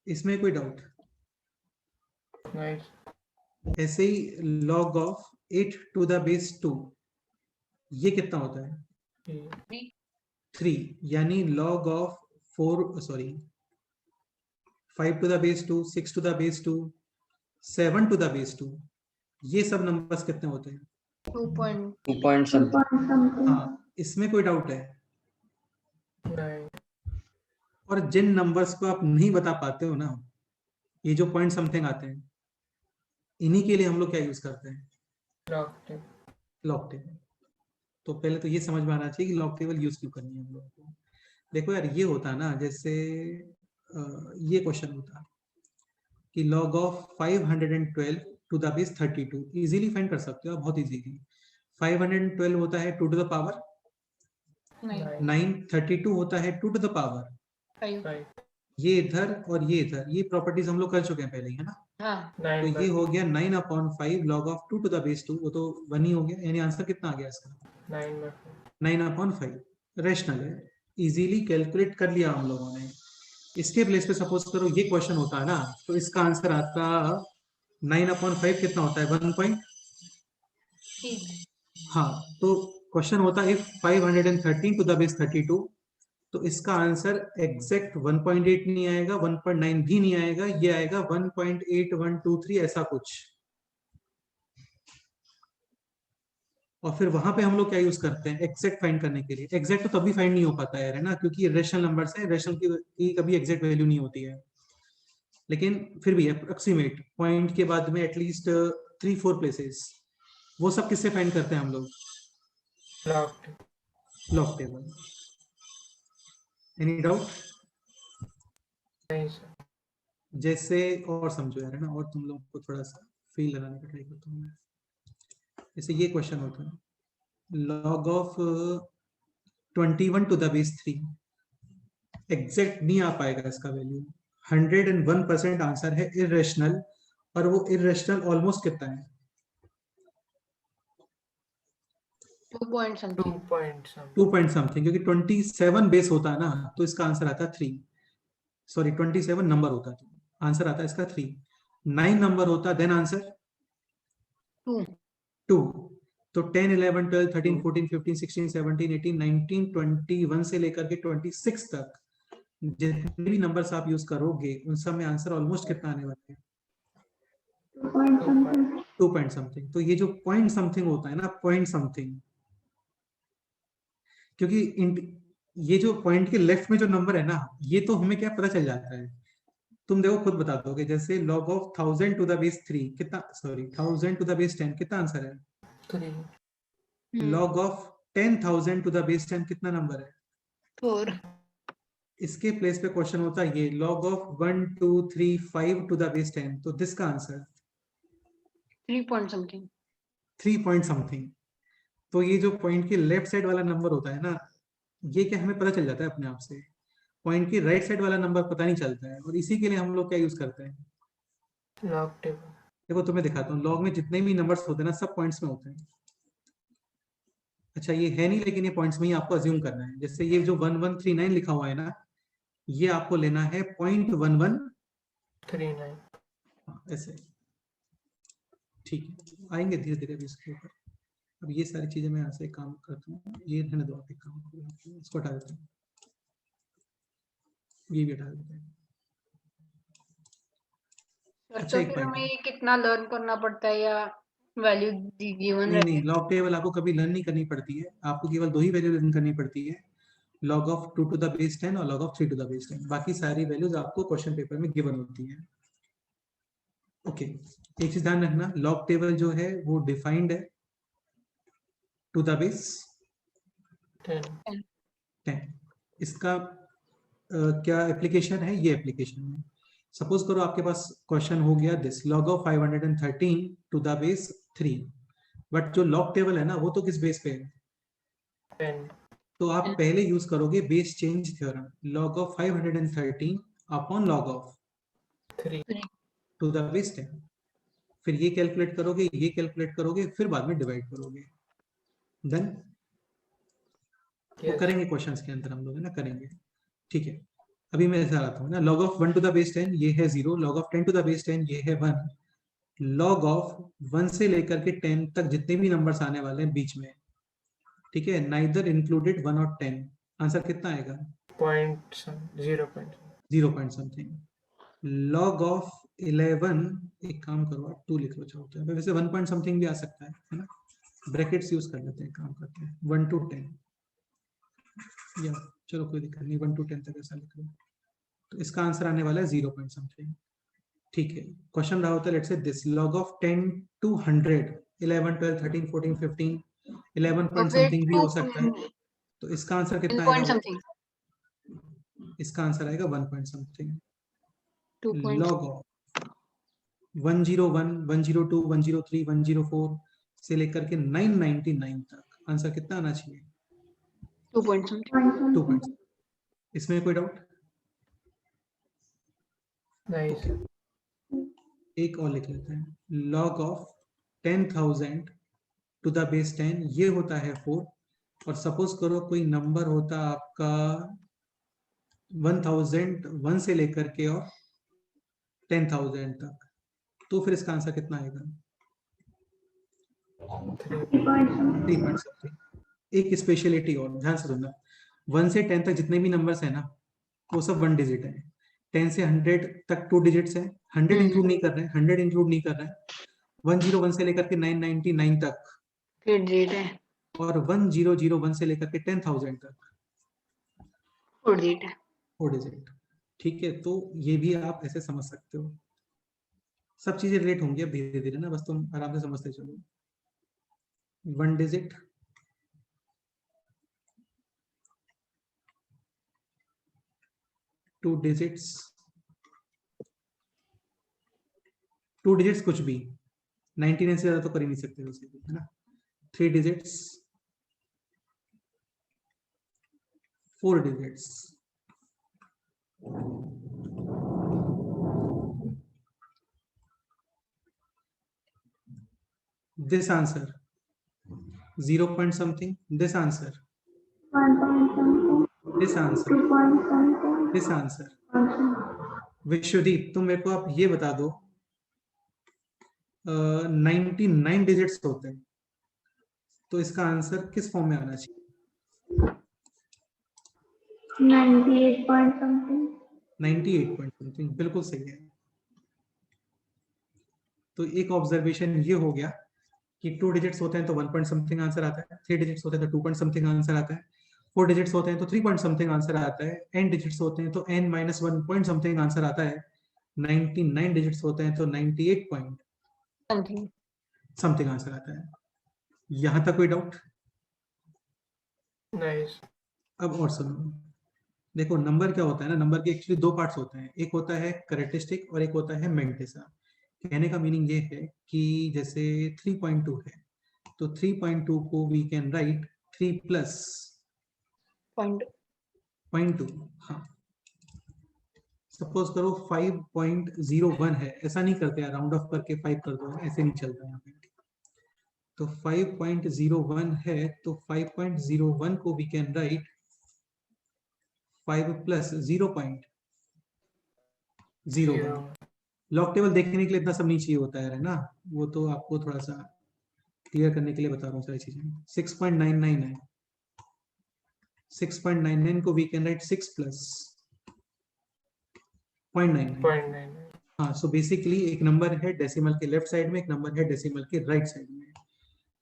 S1: इसमें कोई डाउट?
S2: नाइस।
S1: ऐसे ही log of 8 to the base 2 ये कितना होता है 3, यानी log of 5 to the base 2, 6 to the base 2, 7 to the base 2, ये सब नंबर्स कितने होते हैं
S4: 2 point.
S5: 2 point something.
S3: something.
S1: हाँ, इसमें कोई डाउट है?
S2: नहीं।
S1: और जिन नंबर्स को आप नहीं बता पाते हो ना, ये जो पॉइंट समथिंग आते हैं, इन्हीं के लिए हम लोग क्या यूज करते हैं लॉग टेबल। तो पहले तो ये समझ में आना चाहिए कि लॉग टेबल यूज क्यों करनी है हम लोगों को। देखो यार ये होता है ना, जैसे ये क्वेश्चन होता कि log of 512 to the base 32 easily find कर सकते हो आप, बहुत इजीली। 512 होता है 2 to the power 9, 32 होता है 2 to the power
S4: 5.
S1: ये इधर और ये इधर, ये प्रॉपर्टीज हम लोग कर चुके हैं पहले ही, है ना।
S4: हाँ.
S1: तो ये हो गया 9/5 log of 2 to the base 2, वो तो 1 ही हो गया, यानी आंसर कितना आ गया इसका 9/5। रेशनल है, इजीली कैलकुलेट कर लिया हम लोगों ने। इसके प्लेस पे सपोज करो ये क्वेश्चन होता है ना, तो इसका आंसर आता 9/5 कितना होता है 1 पॉइंट, हाँ। तो क्वेश्चन होता है 513 टू द बेस 32, तो इसका आंसर एग्जैक्ट 1.8 नहीं आएगा, 1.9 भी नहीं आएगा, ये आएगा 1.8123 ऐसा कुछ। और फिर वहां पे हम लोग क्या यूज करते हैं एग्जैक्ट फाइंड करने के लिए। एग्जैक्ट तो तभी फाइंड नहीं हो पाता है ना, क्योंकि रेशनल नंबर्स है, रेशनल की कभी एग्जैक्ट वैल्यू नहीं होती है, लेकिन फिर भी अप्रोक्सीमेट पॉइंट के बाद में एटलीस्ट 3-4 प्लेसेस, वो सब किससे फाइंड करते हैं हम लोग लॉग टेबल। Any doubt? जैसे और समझो यार, है ना, और तुम लोग को थोड़ा सा फील लगाने का ट्राई करता हूँ मैं। जैसे ये क्वेश्चन होता है log of 21 to the base 3, exact नहीं आ पाएगा इसका वैल्यू, 101% आंसर है इरेशनल, और वो इरेशनल ऑलमोस्ट कितना है
S4: 2 point something.
S1: 2 पॉइंट समथिंग, क्योंकि 27 बेस होता है ना, तो इसका आंसर आता है 3, सॉरी 27 नंबर होता है तो आंसर आता है इसका 3। 9 नंबर होता है देन आंसर 2। तो 10 11 12 13 14 15 16 17 18 19 21 से लेकर के 26 तक जितने भी नंबर्स आप यूज करोगे उन सब में आंसर ऑलमोस्ट कितना आने वाला है 2 पॉइंट समथिंग। तो ये जो पॉइंट समथिंग होता है ना, पॉइंट समथिंग, क्योंकि ये जो पॉइंट के लेफ्ट में जो नंबर है ना, ये तो हमें क्या पता चल जाता है, तुम देखो खुद बता दोगे। जैसे log of 1000 to the base 3 कितना, सॉरी 1000 to the base 10 कितना आंसर है?
S2: 3
S1: log of 10,000 to the base 10 कितना नंबर है?
S4: 4
S1: इसके प्लेस पे क्वेश्चन होता है ये log of 1 2 3 5 to the base 10, तो दिस का answer
S4: 3 point something
S1: 3 point something. तो ये जो पॉइंट के लेफ्ट साइड वाला नंबर होता है ना, ये क्या हमें पता चल जाता है अपने आप से, पॉइंट की राइट साइड वाला नंबर पता नहीं चलता है। और इसी के लिए हम लोग क्या यूज करते हैं,
S2: लॉग टेबल।
S1: देखो तुम्हें दिखाता हूँ, लॉग में जितने भी नंबर्स होते हैं ना, सब पॉइंट्स में होते हैं। अच्छा ये है नहीं, लेकिन ये पॉइंट्स में ही आपको अज्यूम करना है। जैसे ये जो 1139 लिखा हुआ है ना, ये आपको लेना है 0.1139 ऐसे। ठीक है, आएंगे धीरे धीरे अभी इसके ऊपर। अब ये सारी चीजें मैं यहाँ से काम करता हूँ, ये रहने दो, आप एक काम करो, इसको हटा देते हैं, ये भी हटा देते हैं।
S4: सर।
S1: अच्छा
S4: तो
S1: एक
S4: फिर
S1: पॉइंट
S4: हमें
S1: है,
S4: ये कितना लर्न करना पड़ता है या वैल्यू गिवन
S1: नहीं नहीं,
S4: रहती
S1: लॉग टेबल आपको कभी लर्न नहीं करनी पड़ती है, आपको केवल 2 ही वैल्यू लर्न करनी पड़ती है, log of 2 to the base 10 और log of 3 to the base 10। बाकी सारी वैल्यूज आपको क्वेश्चन पेपर में गिवन होती है। ओके, एक चीज ध्यान रखना, लॉग टेबल जो है वो डिफाइंड है टू द बेस 10। इसका क्या एप्लीकेशन है, ये एप्लीकेशन है। सपोज करो आपके पास क्वेश्चन हो गया this log of 513 to the base 3, but जो लॉग टेबल है ना, वो तो किस बेस पे है?
S2: 10
S1: तो आप पहले यूज करोगे base change theorem, log of 513 upon log of
S2: 3
S1: to the base 10। फिर ये कैलकुलेट करोगे, ये कैलकुलेट करोगे, फिर बाद में डिवाइड करोगे। देन वो करेंगे क्वेश्चंस के अंदर हम लोग, है ना, करेंगे। ठीक है, अभी मैं ऐसा आता हूँ ना, log of 1 to the base 10 ये है 0, log of 10 to the base 10 ये है 1, log of 1 से लेकर के 10 तक जितने भी नंबर्स आने वाले हैं बीच में, ठीक है, नाइदर इंक्लूडेड 1 और 10, आंसर कितना आएगा? 0 पॉइंट समथिंग। log of 11, एक काम करो आप 2 लिख लो, चाहते हैं वैसे 1 पॉइंट समथिंग भी आ सकता है ना, ब्रैकेट्स यूज कर लेते हैं, काम करते हैं 1 to 10, या चलो कोई दिक्कत नहीं, 1 to 10 तक ऐसा लिख लो। तो इसका आंसर आने वाला है 0 पॉइंट समथिंग। ठीक है, क्वेश्चन रहा होता है let's say this log of 10 to 100, 11 12 13 14 15 11
S4: तो
S1: पॉइंट
S4: फिर
S1: समथिंग भी हो सकता है। तो इसका आंसर
S4: 10
S1: कितना
S4: पॉइंट
S1: आएगा?
S4: समथिंग
S1: इसका आंसर आएगा 1 point something.
S4: 2 point
S1: log of 101 102 103 104 से लेकर के 999 तक आंसर कितना आना चाहिए?
S4: 2 पॉइंट समथिंग
S1: 2 पॉइंट। इसमें कोई डाउट?
S2: नहीं
S1: Okay. एक और लिख लेते हैं, log of 10,000 to the base 10 ये होता है 4, और सपोज करो कोई नंबर होता आपका 1001 से लेकर के और 10,000 तक, तो फिर इसका आंसर कितना आएगा? 3 पॉइंट समथिंग। एक स्पेशलिटी और ध्यान से सुनना, 1 से 10 तक जितने भी नंबर्स है ना, वो सब 1 डिजिट है। 10 से 100 तक 2 डिजिट्स है, 100 इंक्लूड नहीं कर रहे हैं, 100 इंक्लूड नहीं कर रहे हैं। 101 से लेकर के 999 तक,
S4: 3 डिजिट है,
S1: और 1001 से लेकर के 10,000 तक
S4: 4 डिजिट है।
S1: 4 डिजिट। ठीक है, तो ये भी आप ऐसे समझ सकते हो, सब चीजें रिलेट होंगी अब धीरे धीरे ना, बस तुम आराम से समझते चलो। 1 डिजिट, 2 डिजिट्स, 2 डिजिट्स कुछ भी, 99 से ज्यादा तो कर ही नहीं सकते वैसे भी, है ना। 3 digits, 4 digits, this answer 0 point something, this answer,
S3: 1 point something,
S1: this answer,
S3: 2 point something,
S1: this answer।
S3: something.
S1: Vishwadeep तुम मेरे को आप ये बता दो, 99 डिजिट्स होते हैं, तो इसका आंसर किस फॉर्म में आना चाहिए?
S3: 98 point something.
S1: 98 पॉइंट समथिंग, बिल्कुल सही है। तो एक ऑब्जर्वेशन ये हो गया कि 2 डिजिट्स होते हैं तो 1 पॉइंट समथिंग आंसर आता है, 3 डिजिट्स होते हैं तो 2 पॉइंट समथिंग आंसर आता है, 4 डिजिट्स होते हैं तो 3 पॉइंट समथिंग आंसर आता है, n डिजिट्स होते हैं तो n minus 1 point something answer आता है, 99 डिजिट्स होते हैं तो 98 पॉइंट
S4: समथिंग।
S1: समथिंग आंसर आता है। यहां तक कोई डाउट?
S2: नहीं।
S1: अब और सुनो, देखो नंबर क्या होता है ना, नंबर के एक्चुअली दो पार्ट्स होते हैं, एक होता है कैरेक्टरिस्टिक और एक होता है मेंटिसा। कहने का मीनिंग ये है कि जैसे 3.2 है तो 3.2 को we can write 3 plus
S4: point
S1: 0.2। हाँ, सपोज करो 5.01 है, ऐसा नहीं करते यार, राउंड ऑफ करके 5 कर दो, ऐसे नहीं चलता यहाँ पे। तो 5.01 है तो 5.01 को we can write 5 plus 0.01। Log table देखने के लिए इतना सब नहीं चाहिए होता है ना, वो तो आपको थोड़ा सा क्लियर करने के लिए बता रहा हूँ सारी चीजें। 6.99 है, 6.99 को वी कैन राइट 6 प्लस 0.99।
S2: 0.99।
S1: हाँ, सो बेसिकली एक नंबर है डेसिमल के लेफ्ट साइड में, एक नंबर है डेसिमल के राइट साइड में।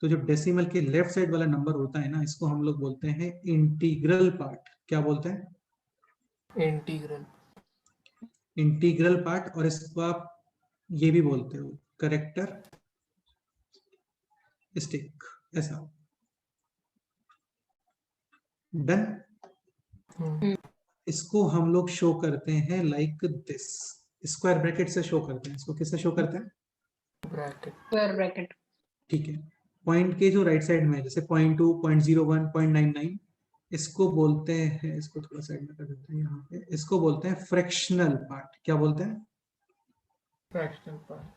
S1: तो जो डेसिमल के लेफ्ट साइड वाला नंबर होता है ना, इसको हम लोग बोलते हैं इंटीग्रल पार्ट। क्या बोलते हैं?
S2: इंटीग्रल।
S1: Integral part. और इसको आप ये भी बोलते हो करेक्टर स्टिक, ऐसा। डन। इसको हम लोग शो करते हैं लाइक दिस, स्क्वायर ब्रैकेट से शो करते हैं। इसको किससे शो करते हैं?
S2: ब्रैकेट।
S4: Square bracket.
S1: ठीक है, पॉइंट के जो राइट साइड में है, जैसे 0.2, 0.01, 0.99, इसको बोलते हैं, इसको थोड़ा साइड में कर देते हैं यहाँ पे, इसको बोलते हैं फ्रैक्शनल पार्ट। क्या बोलते हैं?
S2: Fractional part.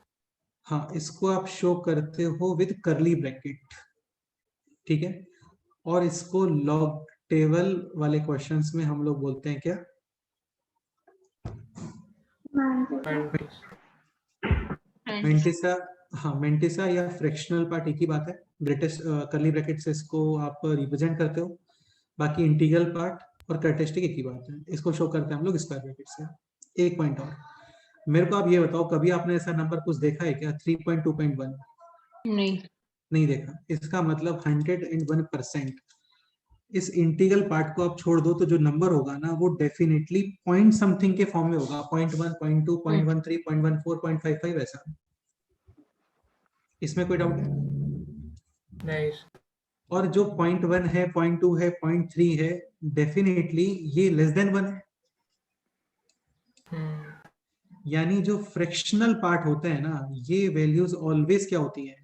S1: हाँ, इसको आप शो करते हो विद करली ब्रैकेट, ठीक है। और इसको लॉग टेबल वाले क्वेश्चंस में हम लोग बोलते हैं क्या? मेंटिसा। हाँ, मेंटिसा या फ्रैक्शनल पार्ट एक ही बात है, ब्रिटिश करली ब्रैकेट से इसको आप रिप्रेजेंट करते हो। बाकी इंटीग्रल पार्ट और कैरेक्टरिस्टिक एक ही बात है, इसको शो करते हैं हम लोग स्क्वायर ब्रैकेट से। एक पॉइंट और, मेरे को आप ये बताओ, कभी आपने ऐसा नंबर कुछ देखा है क्या 3.2.1? नहीं देखा। इसका मतलब 101%। इस इंटीग्रल पार्ट को आप छोड़ दो तो जो नंबर होगा ना वो डेफिनेटली पॉइंट समथिंग के फॉर्म में होगा, 0.1, 0.2, 0.13, 0.14, 0.55 ऐसा। इसमें कोई डाउट है?
S2: नहीं।
S1: और जो 0.1 है, 0.2 है, 0.3 है, डेफिनेटली ये लेस देन 1 है। यानी जो फ्रैक्शनल पार्ट होते हैं ना, ये वैल्यूज ऑलवेज क्या होती हैं?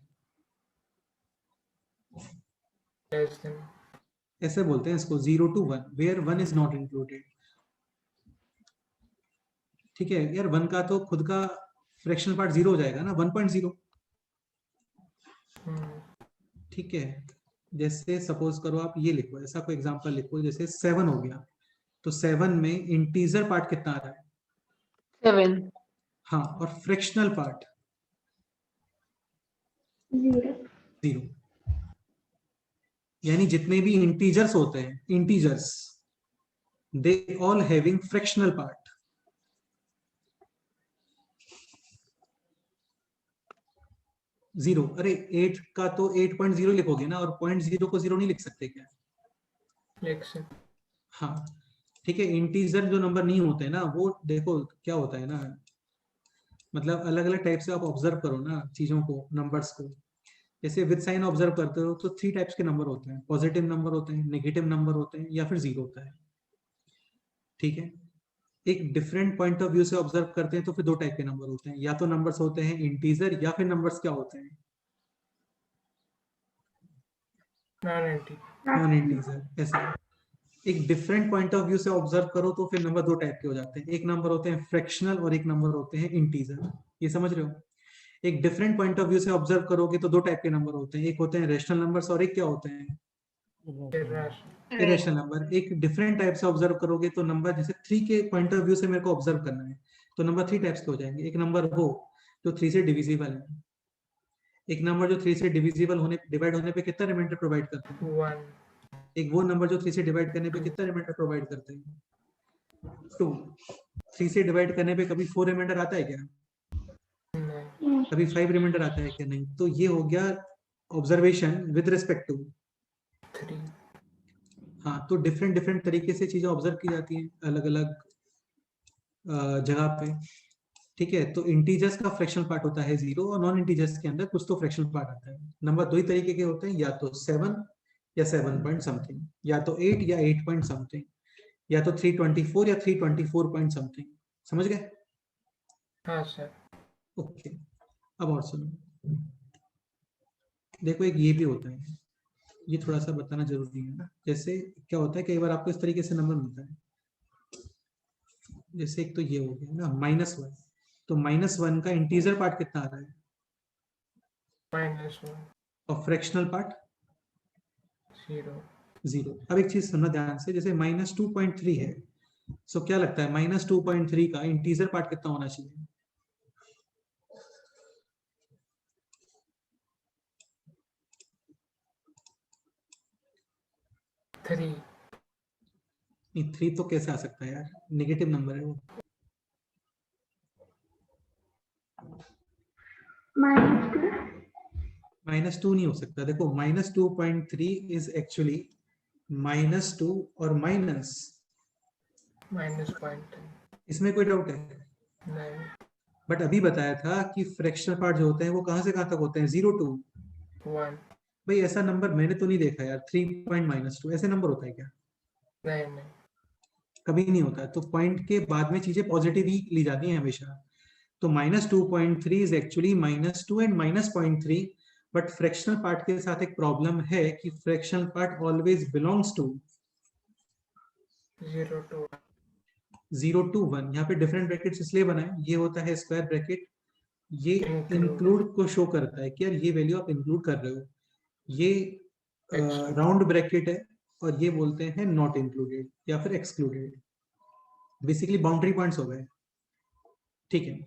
S1: ऐसे बोलते हैं इसको 0 to 1, where 1 is not included. ठीक है यार, 1 का तो खुद का फ्रैक्शनल पार्ट 0 हो जाएगा ना, 1.0। ठीक है, जैसे सपोज करो आप ये लिखो, ऐसा कोई एग्जांपल लिखो, जैसे 7 हो गया, तो 7 में इंटीजर पार्ट कितना आ रहा है?
S4: 7।
S1: हाँ, और फ्रैक्शनल पार्ट 0। यानी जितने भी इंटीजर्स होते हैं, integers, they all having fractional part. Zero. अरे 8 का तो 8.0 लिखोगे ना, और 0.0 को 0 नहीं लिख सकते क्या?
S2: लिख सकते।
S1: हाँ, ठीक है। इंटीजर जो नंबर नहीं होते ना, वो देखो क्या होता है ना, मतलब अलग अलग टाइप से आप ऑब्जर्व करो ना चीजों को, नंबर्स को। जैसे विद साइन ऑब्जर्व करते हो तो 3 टाइप्स के नंबर होते हैं, पॉजिटिव नंबर होते हैं, नेगेटिव नंबर होते हैं, या फिर 0 होता है। ठीक है, एक डिफरेंट पॉइंट ऑफ व्यू से ऑब्जर्व करते हैं तो फिर 2 टाइप के नंबर होते हैं, या तो नंबर्स होते हैं इंटीजर, या फिर नंबर्स क्या होते हैं? Non integer. ऐसा एक डिफरेंट पॉइंट ऑफ व्यू से ऑब्जर्व करो तो फिर नंबर 2 टाइप के हो जाते हैं, एक नंबर होते हैं फ्रैक्शनल और एक नंबर होते हैं इंटीजर। ये समझ रहे हो? एक डिफरेंट पॉइंट ऑफ व्यू से ऑब्जर्व करोगे तो 2 टाइप के नंबर होते हैं, एक होते हैं रेशनल नंबर्स और एक क्या होते हैं? Irrational number. एक डिफरेंट टाइप से ऑब्जर्व करोगे तो नंबर, जैसे 3 के पॉइंट ऑफ व्यू से मेरे को ऑब्जर्व करना है तो नंबर 3 टाइप्स के हो जाएंगे। एक नंबर वो जो 3 से डिविजिबल है, एक नंबर जो 3 से डिविजिबल होने, डिवाइड होने पे कितना रिमाइंडर प्रोवाइड करते हैं?
S2: 1।
S1: एक वो नंबर जो 3 से डिवाइड करने पे कितना रिमाइंडर प्रोवाइड करते हैं? 2। 3 से डिवाइड करने पे कभी 4 रिमाइंडर आता है क्या? कभी 5 रिमाइंडर आता है क्या? नहीं। तो ये हो गया ऑब्जर्वेशन विद रिस्पेक्ट टू
S2: 3।
S1: हाँ, तो डिफरेंट डिफरेंट तरीके से चीजें ऑब्जर्व की जाती हैं अलग अलग जगह पे। ठीक है, तो इंटीजर्स का फ्रैक्शनल पार्ट होता है 0 और नॉन इंटीजर्स के अंदर कुछ तो फ्रैक्शनल पार्ट आता है। नंबर दो ही तरीके के होते हैं, या तो 7 या 7 पॉइंट समथिंग, या तो 8 या 8 पॉइंट समथिंग, या तो 324 या 324 पॉइंट समथिंग। समझ गए?
S2: हाँ सर।
S1: ओके, अब और सुनो, देखो एक ये भी होता है, ये थोड़ा सा बताना जरूरी है ना। जैसे क्या होता है, कई बार आपको इस तरीके से नंबर मिलता है, जैसे एक तो ये हो गया ना -1, तो -1 का इंटीजर पार्ट कितना आ रहा है
S2: -1
S1: और फ्रैक्शनल पार्ट
S2: 0।
S1: 0। अब एक चीज सुनना ध्यान से, जैसे -2.3 है, सो क्या लगता है -2.3 का इंटीजर पार्ट कितना होना चाहिए?
S2: 3।
S1: 3 तो कैसे आ सकता है यार, नेगेटिव नंबर है वो।
S3: -2
S1: -2 नहीं हो सकता। देखो -2.3 इज एक्चुअली -2 और माइनस,
S2: -0.3
S1: इसमें कोई डाउट है?
S2: नहीं।
S1: बट अभी बताया था कि फ्रैक्शनल पार्ट जो होते हैं वो कहां से कहां तक होते हैं, 0 to
S2: 1।
S1: भाई ऐसा नंबर मैंने तो नहीं देखा यार, 3.-2 ऐसे नंबर होता है क्या?
S2: नहीं नहीं।
S1: कभी नहीं होता है। तो पॉइंट के बाद में चीजें पॉजिटिव ही ली जाती हैं हमेशा। तो -2.3 is actually -2 and -0.3, but fractional part के साथ एक प्रॉब्लम है कि fractional part always belongs to
S2: 0 to 1।
S1: 0 to 1। यहाँ पे डिफरेंट ब्रैकेट्स इसलिए बनाए, ये होता है स्क्वायर ब्रैकेट, ये
S2: Include।
S1: इंक्लूड को शो करता है कि यार ये वैल्यू आप इंक्लूड कर रहे हो। ये
S2: Exclude।
S1: राउंड ब्रैकेट है, और ये बोलते हैं नॉट इंक्लूडेड या फिर एक्सक्लूडेड। बेसिकली बाउंड्री पॉइंट्स हो गए। ठीक है,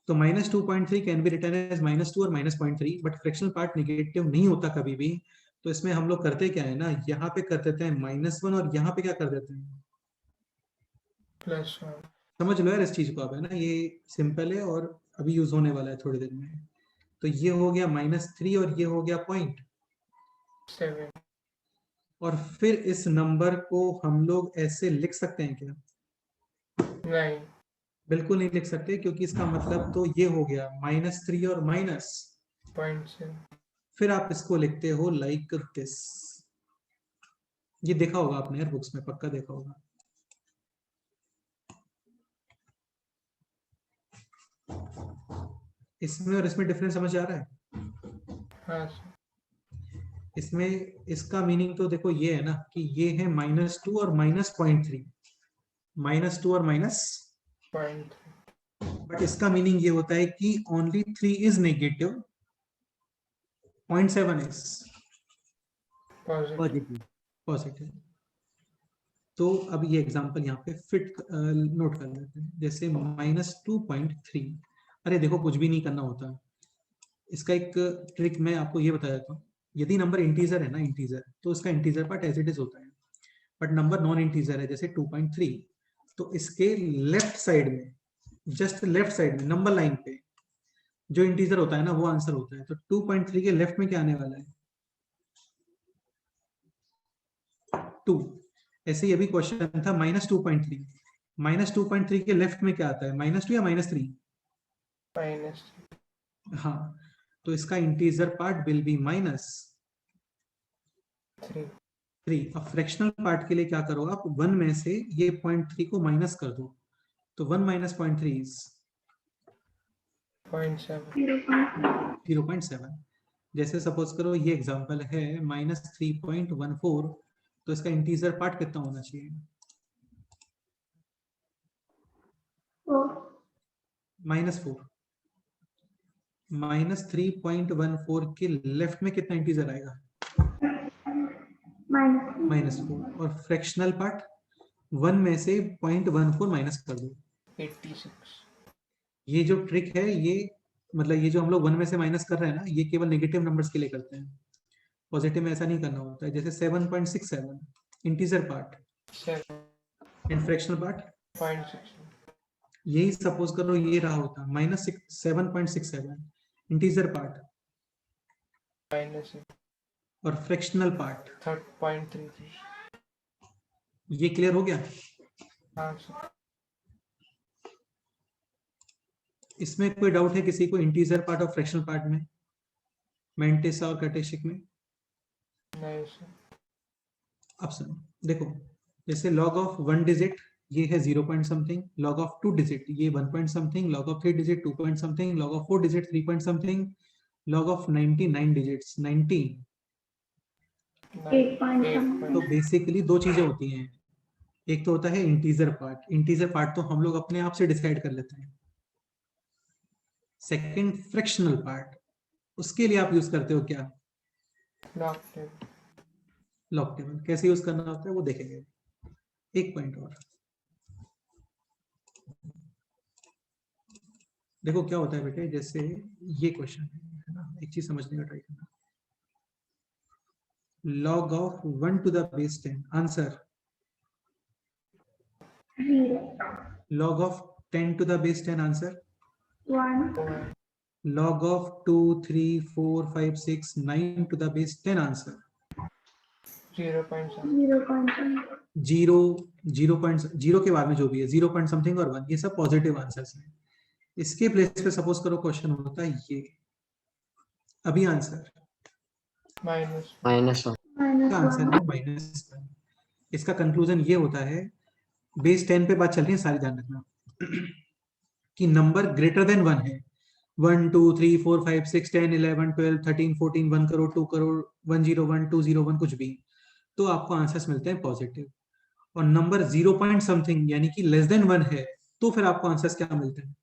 S1: तो -2.3 कैन बी रिटन एज -2 और -0.3, बट फ्रैक्शनल पार्ट नेगेटिव नहीं होता कभी भी। तो इसमें हम लोग करते क्या है ना, यहाँ पे कर देते हैं -1 और यहाँ पे क्या कर देते हैं,
S2: +1।
S1: समझ लो यार इस चीज को अब, है ना, ये सिंपल है और अभी यूज होने वाला है थोड़ी देर में। तो ये हो गया -3 और ये हो गया पॉइंट,
S2: 7।
S1: और फिर इस नंबर को हम लोग ऐसे लिख सकते हैं क्या?
S2: नहीं।
S1: बिल्कुल नहीं लिख सकते, क्योंकि इसका मतलब तो ये हो गया -3 और माइनस,
S2: 0.7।
S1: फिर आप इसको लिखते हो लाइक दिस। ये देखा होगा आपने यार बुक्स में, पक्का देखा होगा। इसमें और इसमें डिफरेंस समझ आ रहा है?
S2: हाँ सर।
S1: इसमें इसका मीनिंग तो देखो ये है ना कि ये है -2 और -0.3, -2 और माइनस,
S2: 0.3।
S1: बट इसका मीनिंग ये होता है कि only 3 is negative, 0.7 is
S2: positive.
S1: Positive. तो अब ये एग्जांपल यहाँ पे फिट नोट कर लेते हैं, जैसे -2.3। अरे देखो कुछ भी नहीं करना होता, इसका एक ट्रिक मैं आपको ये बता देता हूँ। यदि नंबर इंटीजर है ना, इंटीजर, तो इसका integer part as it is होता है, बट नंबर नॉन इंटीजर है जैसे 2.3, तो इसके लेफ्ट साइड में, जस्ट लेफ्ट साइड में नंबर लाइन पे जो इंटीजर होता है ना वो आंसर होता है। तो 2.3 के लेफ्ट में क्या आने वाला है, 2। ऐसे ही अभी क्वेश्चन था -2.3, -2.3 के लेफ्ट में क्या आता है, -2 या -3?
S2: -3।
S1: हाँ, तो इसका इंटीजर पार्ट विल बी -3। अब फ्रैक्शनल पार्ट के लिए क्या करो आप, 1 में से ये 0.3 को माइनस कर दो, तो 1 - 0.3 इज
S2: 0.7।
S1: 0.7। जैसे सपोज करो ये एग्जांपल है -3.14, तो इसका इंटीजर पार्ट कितना होना चाहिए,
S3: 4
S1: -4। -3.14 के लेफ्ट में कितना इंटीजर आएगा, -4। और फ्रैक्शनल पार्ट 1 में से 0.14 माइनस कर दो।
S2: 86।
S1: ये जो ट्रिक है, ये मतलब ये जो हम लोग 1 में से माइनस कर रहे हैं ना, ये केवल नेगेटिव नंबर्स के लिए करते हैं, पॉजिटिव में ऐसा नहीं करना होता है। जैसे 7.67 integer part
S2: 7.6।
S1: And fractional part, यही सपोज करो ये रहा होता -7.67 इंटीजर पार्ट
S2: -6।
S1: और फ्रैक्शनल पार्ट
S2: 0.33।
S1: ये क्लियर हो गया?
S2: हाँ सर।
S1: इसमें कोई डाउट है किसी को इंटीजर पार्ट और फ्रैक्शनल पार्ट में, मैंटिसा और कार्टेशिक में?
S2: नहीं सर।
S1: अब सुनो, देखो जैसे log ऑफ 1 डिजिट ये है 0 point something, log of 2 digit ये 1 point something, log of 3 digit 2 point something, log of 4 digit 3 point something, log of 99 digits 90।
S3: 8 point
S1: तो बेसिकली दो चीजें होती हैं, एक तो होता है इंटीजर पार्ट, इंटीजर पार्ट तो हम लोग अपने आप से डिसाइड कर लेते हैं। सेकंड फ्रैक्शनल पार्ट, उसके लिए आप यूज करते हो क्या?
S2: Log table.
S1: Log table. कैसे यूज करना होता है वो देखेंगे। एक पॉइंट और देखो क्या होता है बेटे, जैसे ये क्वेश्चन है ना, एक चीज समझने का ट्राई करना। log of 1 to the base 10 answer,
S3: 0
S1: log of 10 to the base 10 answer,
S3: 1
S1: log of 2 3 4 5 6 9 to the base 10 answer,
S2: 0.7।
S3: 0
S1: 0 के बाद में जो भी है 0 पॉइंट समथिंग और 1, ये सब पॉजिटिव आंसर्स हैं। इसके प्लेस पे सपोज करो क्वेश्चन होता है ये, अभी आंसर
S2: -1।
S1: का आंसर है -1। इसका कंक्लूजन ये होता है, बेस 10 पे बात चल रही है, सारी ध्यान रखना कि नंबर ग्रेटर देन 1 है, 1 2 3 4 5 6 10 11 12 13 14 1 करोड़ 2 करोड़ 101 201 कुछ भी, तो आपको आंसर्स मिलते हैं पॉजिटिव। और नंबर 0 पॉइंट समथिंग यानी कि लेस देन 1 है, तो फिर आपको आंसर्स क्या मिलते हैं?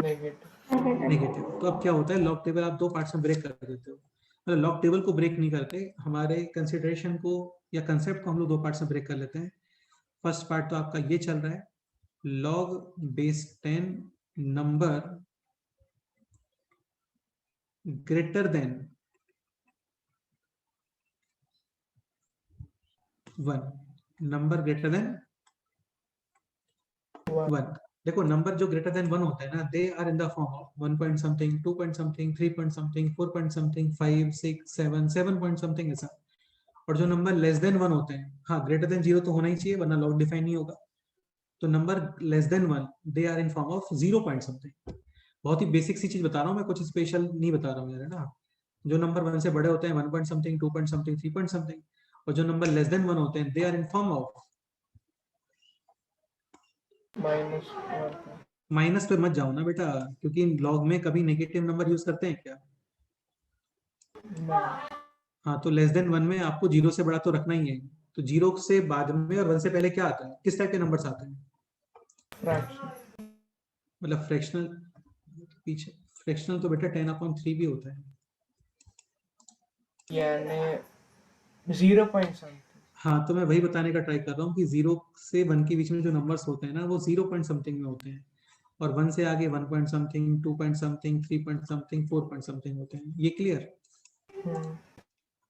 S1: नेगेटिव। तो अब क्या होता है, लॉग टेबल आप दो पार्ट्स में ब्रेक कर देते हो, मतलब लॉग टेबल को ब्रेक नहीं करते, हमारे कंसिडरेशन को या कंसेप्ट को हम लोग दो पार्ट्स में ब्रेक कर लेते हैं। फर्स्ट पार्ट तो आपका ये चल रहा है, log base 10 number greater than 1, number greater than 1। देखो नंबर जो ग्रेटर देन 1 होता है ना, they are in the form of 1 point something 2 point something 3 point something 4 point something 5 6 7 7 point something ऐसा। और जो नंबर लेस देन 1 होते हैं, हाँ ग्रेटर देन 0 तो होना ही चाहिए वरना लॉग डिफाइन नहीं होगा, तो number less than 1 they are in form of 0 point something. बहुत ही बेसिक सी चीज बता रहा हूँ मैं, कुछ स्पेशल नहीं बता रहा हूँ ना। जो नंबर 1 से बड़े होते हैं 1 point something 2 point something 3 point something, और जो नंबर लेस देन 1 होते हैं they are in form of
S2: -1।
S1: Minus पे मत जाओ ना बेटा, क्योंकि लॉग में कभी नेगेटिव नंबर यूज करते हैं क्या? हाँ, तो लेस देन 1 में आपको 0 से बड़ा तो रखना ही है, तो 0 से बाद में और 1 से पहले क्या आता है, किस टाइप के नंबर्स आते हैं?
S2: फ्रैक्शन।
S1: मतलब फ्रैक्शनल, पीछे फ्रैक्शनल तो बेटा 10/3 भी होता है,
S2: यानी 0 पॉइंट समथिंग।
S1: हाँ तो मैं वही बताने का ट्राई कर रहा हूँ कि 0 से 1 के बीच में जो नंबर्स होते हैं ना, वो 0 पॉइंट समथिंग में होते हैं, और 1 से आगे 1 point something 2 point something 3 point something 4 point something होते हैं। ये क्लियर?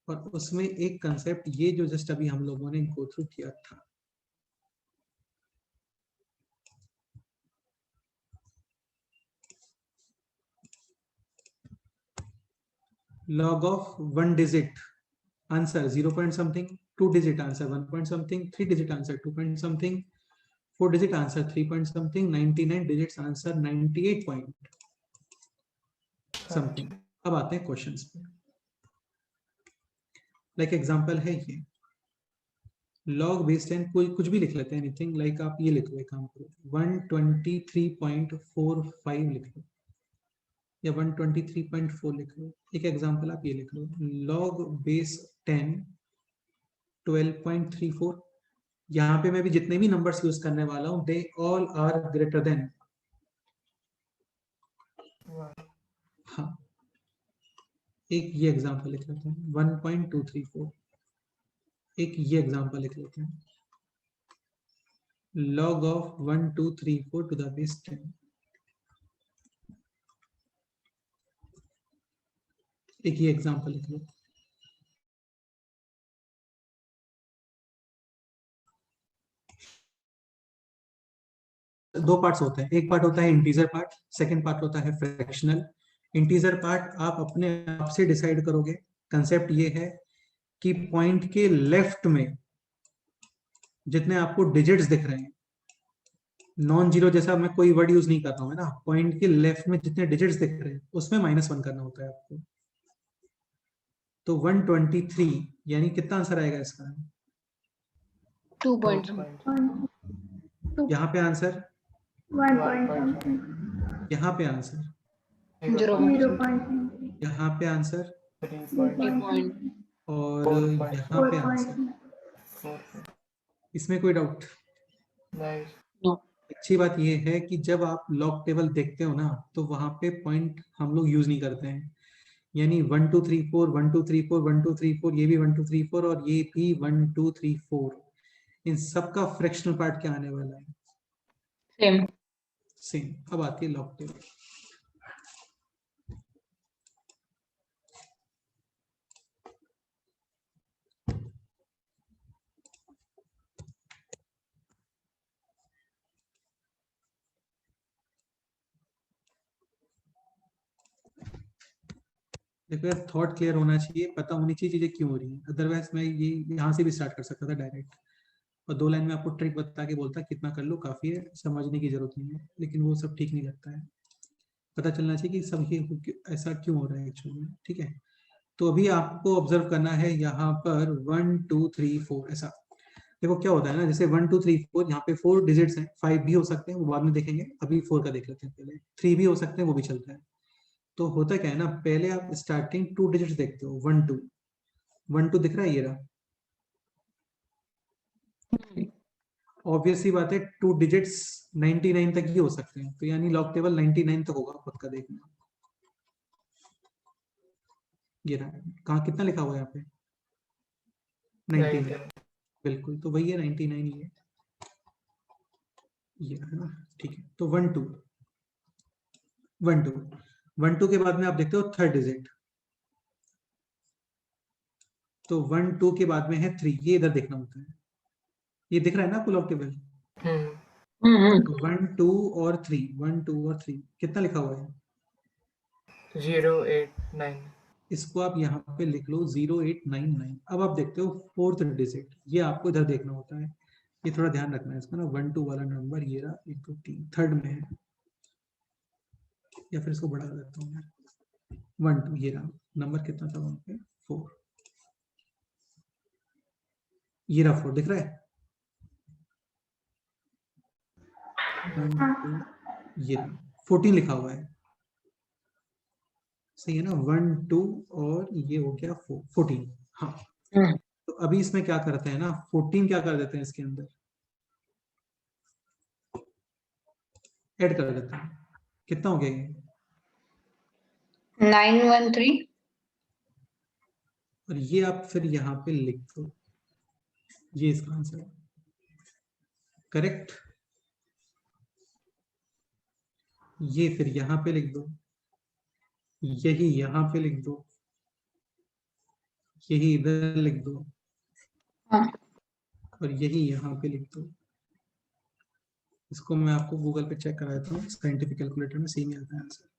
S1: और उसमें एक कंसेप्ट ये जो जस्ट अभी हम लोगों ने गो थ्रू किया था, log of 1 digit answer 0 point something, 2 digit answer 1 point something, 3 digit answer 2 point something, 4 digit answer 3 point something, 99 digits answer 98 point something. अब आते हैं क्वेश्चंस पे। लाइक एग्जांपल है ये, log बेस 10 कोई कुछ भी लिख लेते हैं, एनीथिंग लाइक आप ये लिख लो, एक काम करो 123.45 लिख लो या 123.4 लिख लो। एक एग्जांपल आप ये लिख लो, log बेस 10 12.34। यहाँ पे मैं भी जितने भी नंबर्स यूज करने वाला हूँ they all are greater than, हाँ एक ये एग्जांपल लिख लेते हैं 1.234, एक ये एग्जांपल लिख लेते हैं log of 1 2 3 4 to the base 10, एक ये एग्जांपल लिख लो। दो पार्ट्स होते हैं, एक पार्ट होता है इंटीजर पार्ट, सेकंड पार्ट होता है फ्रैक्शनल। इंटीजर पार्ट आप अपने आप से डिसाइड करोगे। कंसेप्ट ये है कि पॉइंट के लेफ्ट में जितने आपको डिजिट्स दिख रहे हैं, नॉन जीरो जैसा मैं कोई वर्ड यूज नहीं कर रहा हूँ, है ना, पॉइंट के लेफ्ट में जितने डिजिट्स दिख रहे हैं उसमें -1 करना होता है आपको। तो 123 यानी कितना आंसर आएगा इसका?
S4: 2 points.
S1: यहाँ पे आंसर,
S3: 1 point something.
S1: यहाँ पे आंसर,
S4: 0
S3: 0
S4: point.
S3: point something.
S1: यहाँ पे answer,
S2: 3
S3: 3
S2: point
S4: 3
S3: point
S4: point.
S3: something.
S1: और
S2: 4 point
S1: यहाँ
S3: 4
S1: पे
S3: point
S1: आंसर।
S3: something.
S2: 4
S1: इसमें कोई डाउट?
S2: नाइस।
S4: No.
S1: अच्छी बात यह है कि जब आप लॉग टेबल देखते हो ना, तो वहां पे पॉइंट हम लोग यूज नहीं करते हैं, यानी 1 2 3 4 1 2 3 4 1 2 3 4, ये भी 1 2 3 4 और ये भी 1 2 3 4, इन सबका फ्रैक्शनल पार्ट क्या आने वाला है?
S4: Same.
S1: सेम। अब आती है लॉग टेबल। देखो यार, थॉट क्लियर होना चाहिए, पता होनी चाहिए चीजें क्यों हो रही है, अदरवाइज मैं ये यहाँ से भी स्टार्ट कर सकता था डायरेक्ट, और 2 लाइन में आपको ट्रिक बता के बोलता कितना कर लो काफी है, समझने की जरूरत नहीं है, लेकिन वो सब ठीक नहीं लगता है। पता चलना चाहिए कि सब ये ऐसा क्यों हो रहा है एक्चुअली में, ठीक है। तो अभी आपको ऑब्जर्व करना है यहाँ पर 1 2 3 4 ऐसा। देखो क्या होता है ना, जैसे 1 2 3 4, यहाँ पे 4 डिजिट्स हैं, 5 भी हो सकते हैं, वो बाद में देखेंगे, अभी 4 का देख लेते हैं पहले। 3 भी हो सकते हैं, वो भी चलता है। तो होता क्या है ना, पहले आप स्टार्टिंग 2 डिजिट्स देखते हो, 1 2 1 2 दिख रहा है, ये रहा। ऑब्वियस सी बात है, 2 डिजिट्स 99 तक ही हो सकते हैं, तो यानी लॉग टेबल 99 तक होगा, खुद का देखना। ये रहा, कहाँ कितना लिखा हुआ है यहाँ पे? 99, बिल्कुल, तो वही है 99 ही है, ये है ना, ठीक है। तो 1 2 1 2 1 2 के बाद में आप देखते हो थर्ड डिजिट, तो 1 2 के बाद में है 3, ये इधर देखना होता है, ये दिख रहा है ना आपको लॉग टेबल?
S4: Mm-hmm.
S1: 1 2 और 3, 1 2 और 3, कितना लिखा हुआ है?
S2: 0 8 9।
S1: इसको आप यहाँ पे लिख लो 0899। अब आप देखते हो फोर्थ डिजिट, ये आपको इधर देखना होता है, ये थोड़ा ध्यान रखना है इसका ना। 1 2 वाला नंबर ये रहा, 1 2 3 थर्ड में है, या फिर इसको बढ़ा देता हूँ मैं, 1 2 ये रहा, नंबर कितना था वहां पे? 4, ये रहा 4, दिख रहा है? 1 2 ये रहा, 14 लिखा हुआ है, सही है ना? 1 2 और ये हो गया 4 14। हाँ,
S4: Mm.
S1: तो अभी इसमें क्या करते हैं ना, 14 क्या कर देते हैं इसके अंदर, ऐड कर देते हैं। कितना हो गया ये?
S4: 913.
S1: और ये आप फिर यहाँ पे लिख दो, ये इसका आंसर है, करेक्ट। ये फिर यहाँ पे लिख दो, यही यहाँ पे लिख दो, यही इधर लिख दो,
S4: हाँ.
S1: और यही यहाँ पे लिख दो। इसको मैं आपको गूगल पे चेक करा देता हूँ, साइंटिफिक कैलकुलेटर में सेम ही आता है आंसर।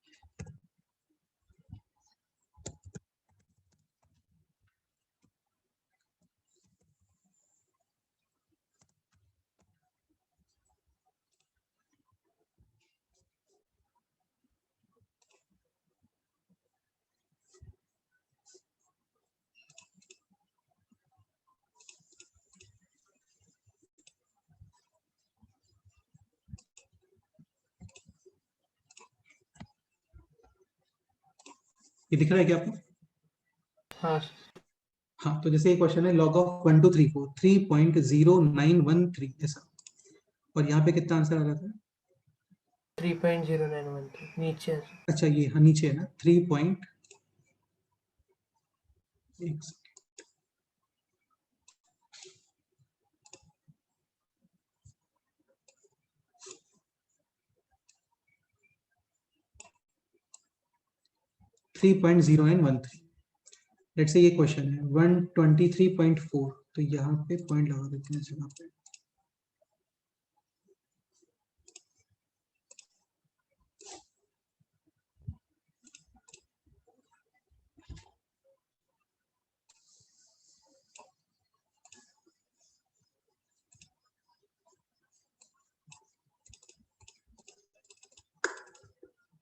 S1: ये दिख रहा है क्या आपको?
S2: हाँ
S1: हाँ, तो जैसे ये क्वेश्चन है log ऑफ 1 2 3 4 3.0913 ऐसा, और यहाँ पे कितना आंसर आ रहा था?
S2: 3.0913 नीचे।
S1: अच्छा, ये हाँ नीचे है ना, 3 पॉइंट, 3.0913। लेट्स से ये क्वेश्चन है 123.4, तो यहाँ पे पॉइंट लगा देते हैं इस जगह पे।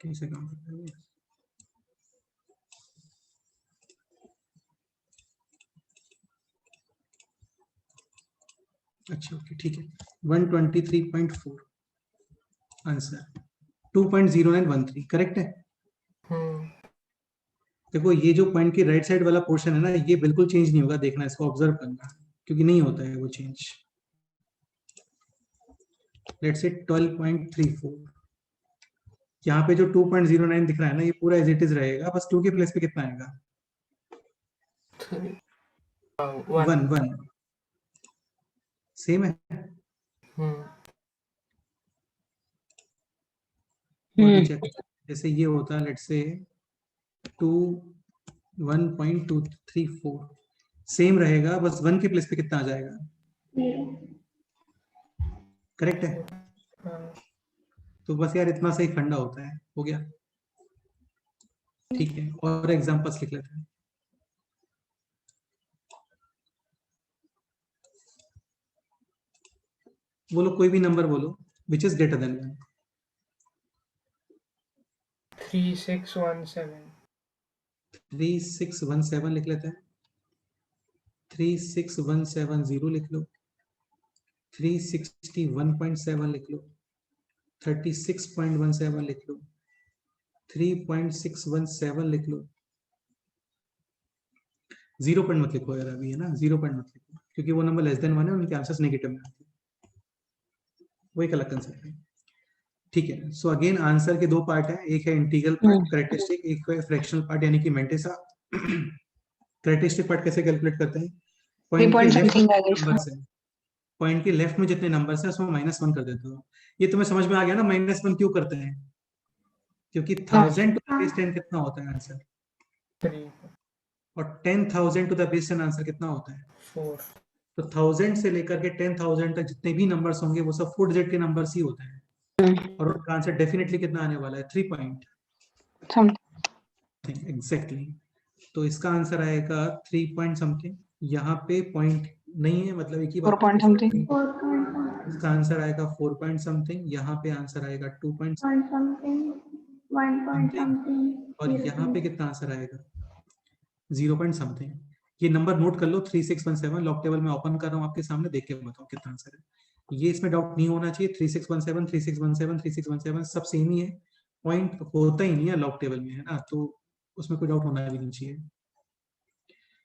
S1: कैसे काम करता है वो? अच्छा ओके ठीक है 123.4 आंसर 2.0913 करेक्ट है। देखो ये जो पॉइंट की राइट साइड वाला पोर्शन है ना ये बिल्कुल चेंज नहीं होगा, देखना इसको ऑब्जर्व करना क्योंकि नहीं होता है वो चेंज। लेट्स से 12.34 यहाँ पे जो 2.09 दिख रहा है ना ये पूरा एज इट इज रहेगा, बस 2 के प्लेस पे कितना आएगा 1 सेम है। और भी चेक जैसे ये होता है लेट्स से 1.234 सेम रहेगा, बस 1 के प्लेस पे कितना आ जाएगा, करेक्ट है। तो बस यार इतना सही फंडा होता है, हो गया ठीक है। और एग्जांपल्स लिख लेते हैं। बोलो कोई भी नंबर बोलो विच इज ग्रेटर देन 1।
S2: 3617
S1: 3617 लिख लेते हैं। 36170 लिख लो। 361.7 लिख लो। 36.17 लिख लो। 3.617 लिख लो। 0 पॉइंट मत लिखो यार अभी, है ना, 0 पॉइंट मत लिखो क्योंकि वो नंबर लेस देन 1 है, उनके आंसर्स नेगेटिव में आते हैं, वो एक अलग कंसेप्ट है। ठीक है, सो अगेन आंसर के दो पार्ट है, एक है इंटीग्रल पार्ट कैरेक्टरिस्टिक, एक है फ्रैक्शनल पार्ट यानी कि मेंटेसा। कैरेक्टरिस्टिक पार्ट कैसे कैलकुलेट करते हैं, पॉइंट के लेफ्ट नंबर्स है, पॉइंट के लेफ्ट में जितने नंबर्स है उसमें -1 कर देते हो। ये तुम्हें समझ में आ गया ना -1 क्यों करते हैं, क्योंकि 1000 टू द बेस 10 कितना होता है आंसर,
S2: 3
S1: और 10,000 टू द बेस 10 आंसर कितना होता है
S2: 4
S1: तो 1000 से लेकर के 10,000 तक जितने भी नंबर्स होंगे वो सब 4 डिजिट के नंबर्स ही होते हैं, और उनका आंसर डेफिनेटली कितना आने वाला है 3 पॉइंट समथिंग एग्जैक्टली। तो इसका आंसर आएगा 3 पॉइंट समथिंग, यहाँ पे पॉइंट नहीं है मतलब एक ही बात,
S3: 4 पॉइंट समथिंग,
S1: इसका आंसर आएगा 4 पॉइंट समथिंग, यहाँ पे आंसर आएगा 2 पॉइंट
S3: समथिंग, 1 पॉइंट समथिंग,
S1: और यहाँ पे कितना आंसर आएगा 0 पॉइंट समथिंग। ये नंबर नोट कर लो 3617, लॉग टेबल में ओपन कर रहा हूँ आपके सामने, देख के बताओ कितना आंसर है। ये इसमें डाउट नहीं होना चाहिए, 3617 3617 3617 सब सेम ही है, पॉइंट होता ही नहीं है लॉग टेबल में, है ना, तो उसमें कोई डाउट होना भी नहीं चाहिए।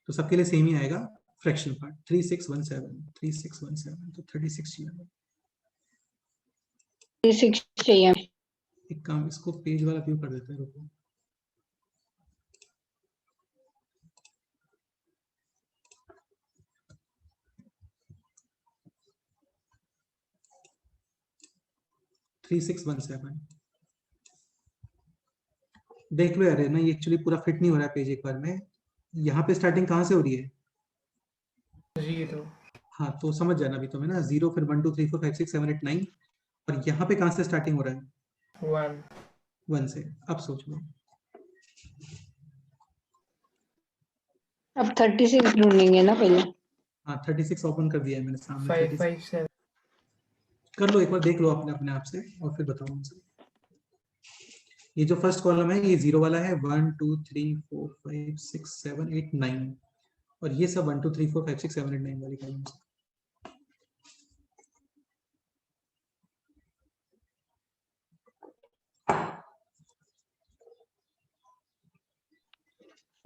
S1: तो सबके लिए सेम ही आएगा फ्रैक्शन पार्ट 3617 3617, तो 36 चाहिए। एक काम, इसको पेज वाला व्यू कर देते हैं, रुको। थ्री 3617 देख लो यार, है ना, ये एक्चुअली पूरा फिट नहीं हो रहा है पेज एक बार में। यहाँ पे स्टार्टिंग कहाँ से हो रही है
S2: 0
S1: हाँ, तो समझ जाना अभी तुम्हें ना, 0 फिर 1 2 3 4 5 6 7 8 9, और यहाँ पे कहाँ से स्टार्टिंग हो रहा है 1 से। अब सोच लो,
S5: अब 36 ढूंढेंगे ना पहले।
S1: हाँ 36 ओपन कर दिया है मैंने सामने,
S2: 557
S1: कर लो एक बार, देख लो अपने अपने आप से और फिर बताओ मुझे। ये जो फर्स्ट कॉलम है ये 0 वाला है, 1 2 3 4 5 6 7 8 9, और ये सब 1 2 3 4 5 6 7 8 9 वाली कॉलम है।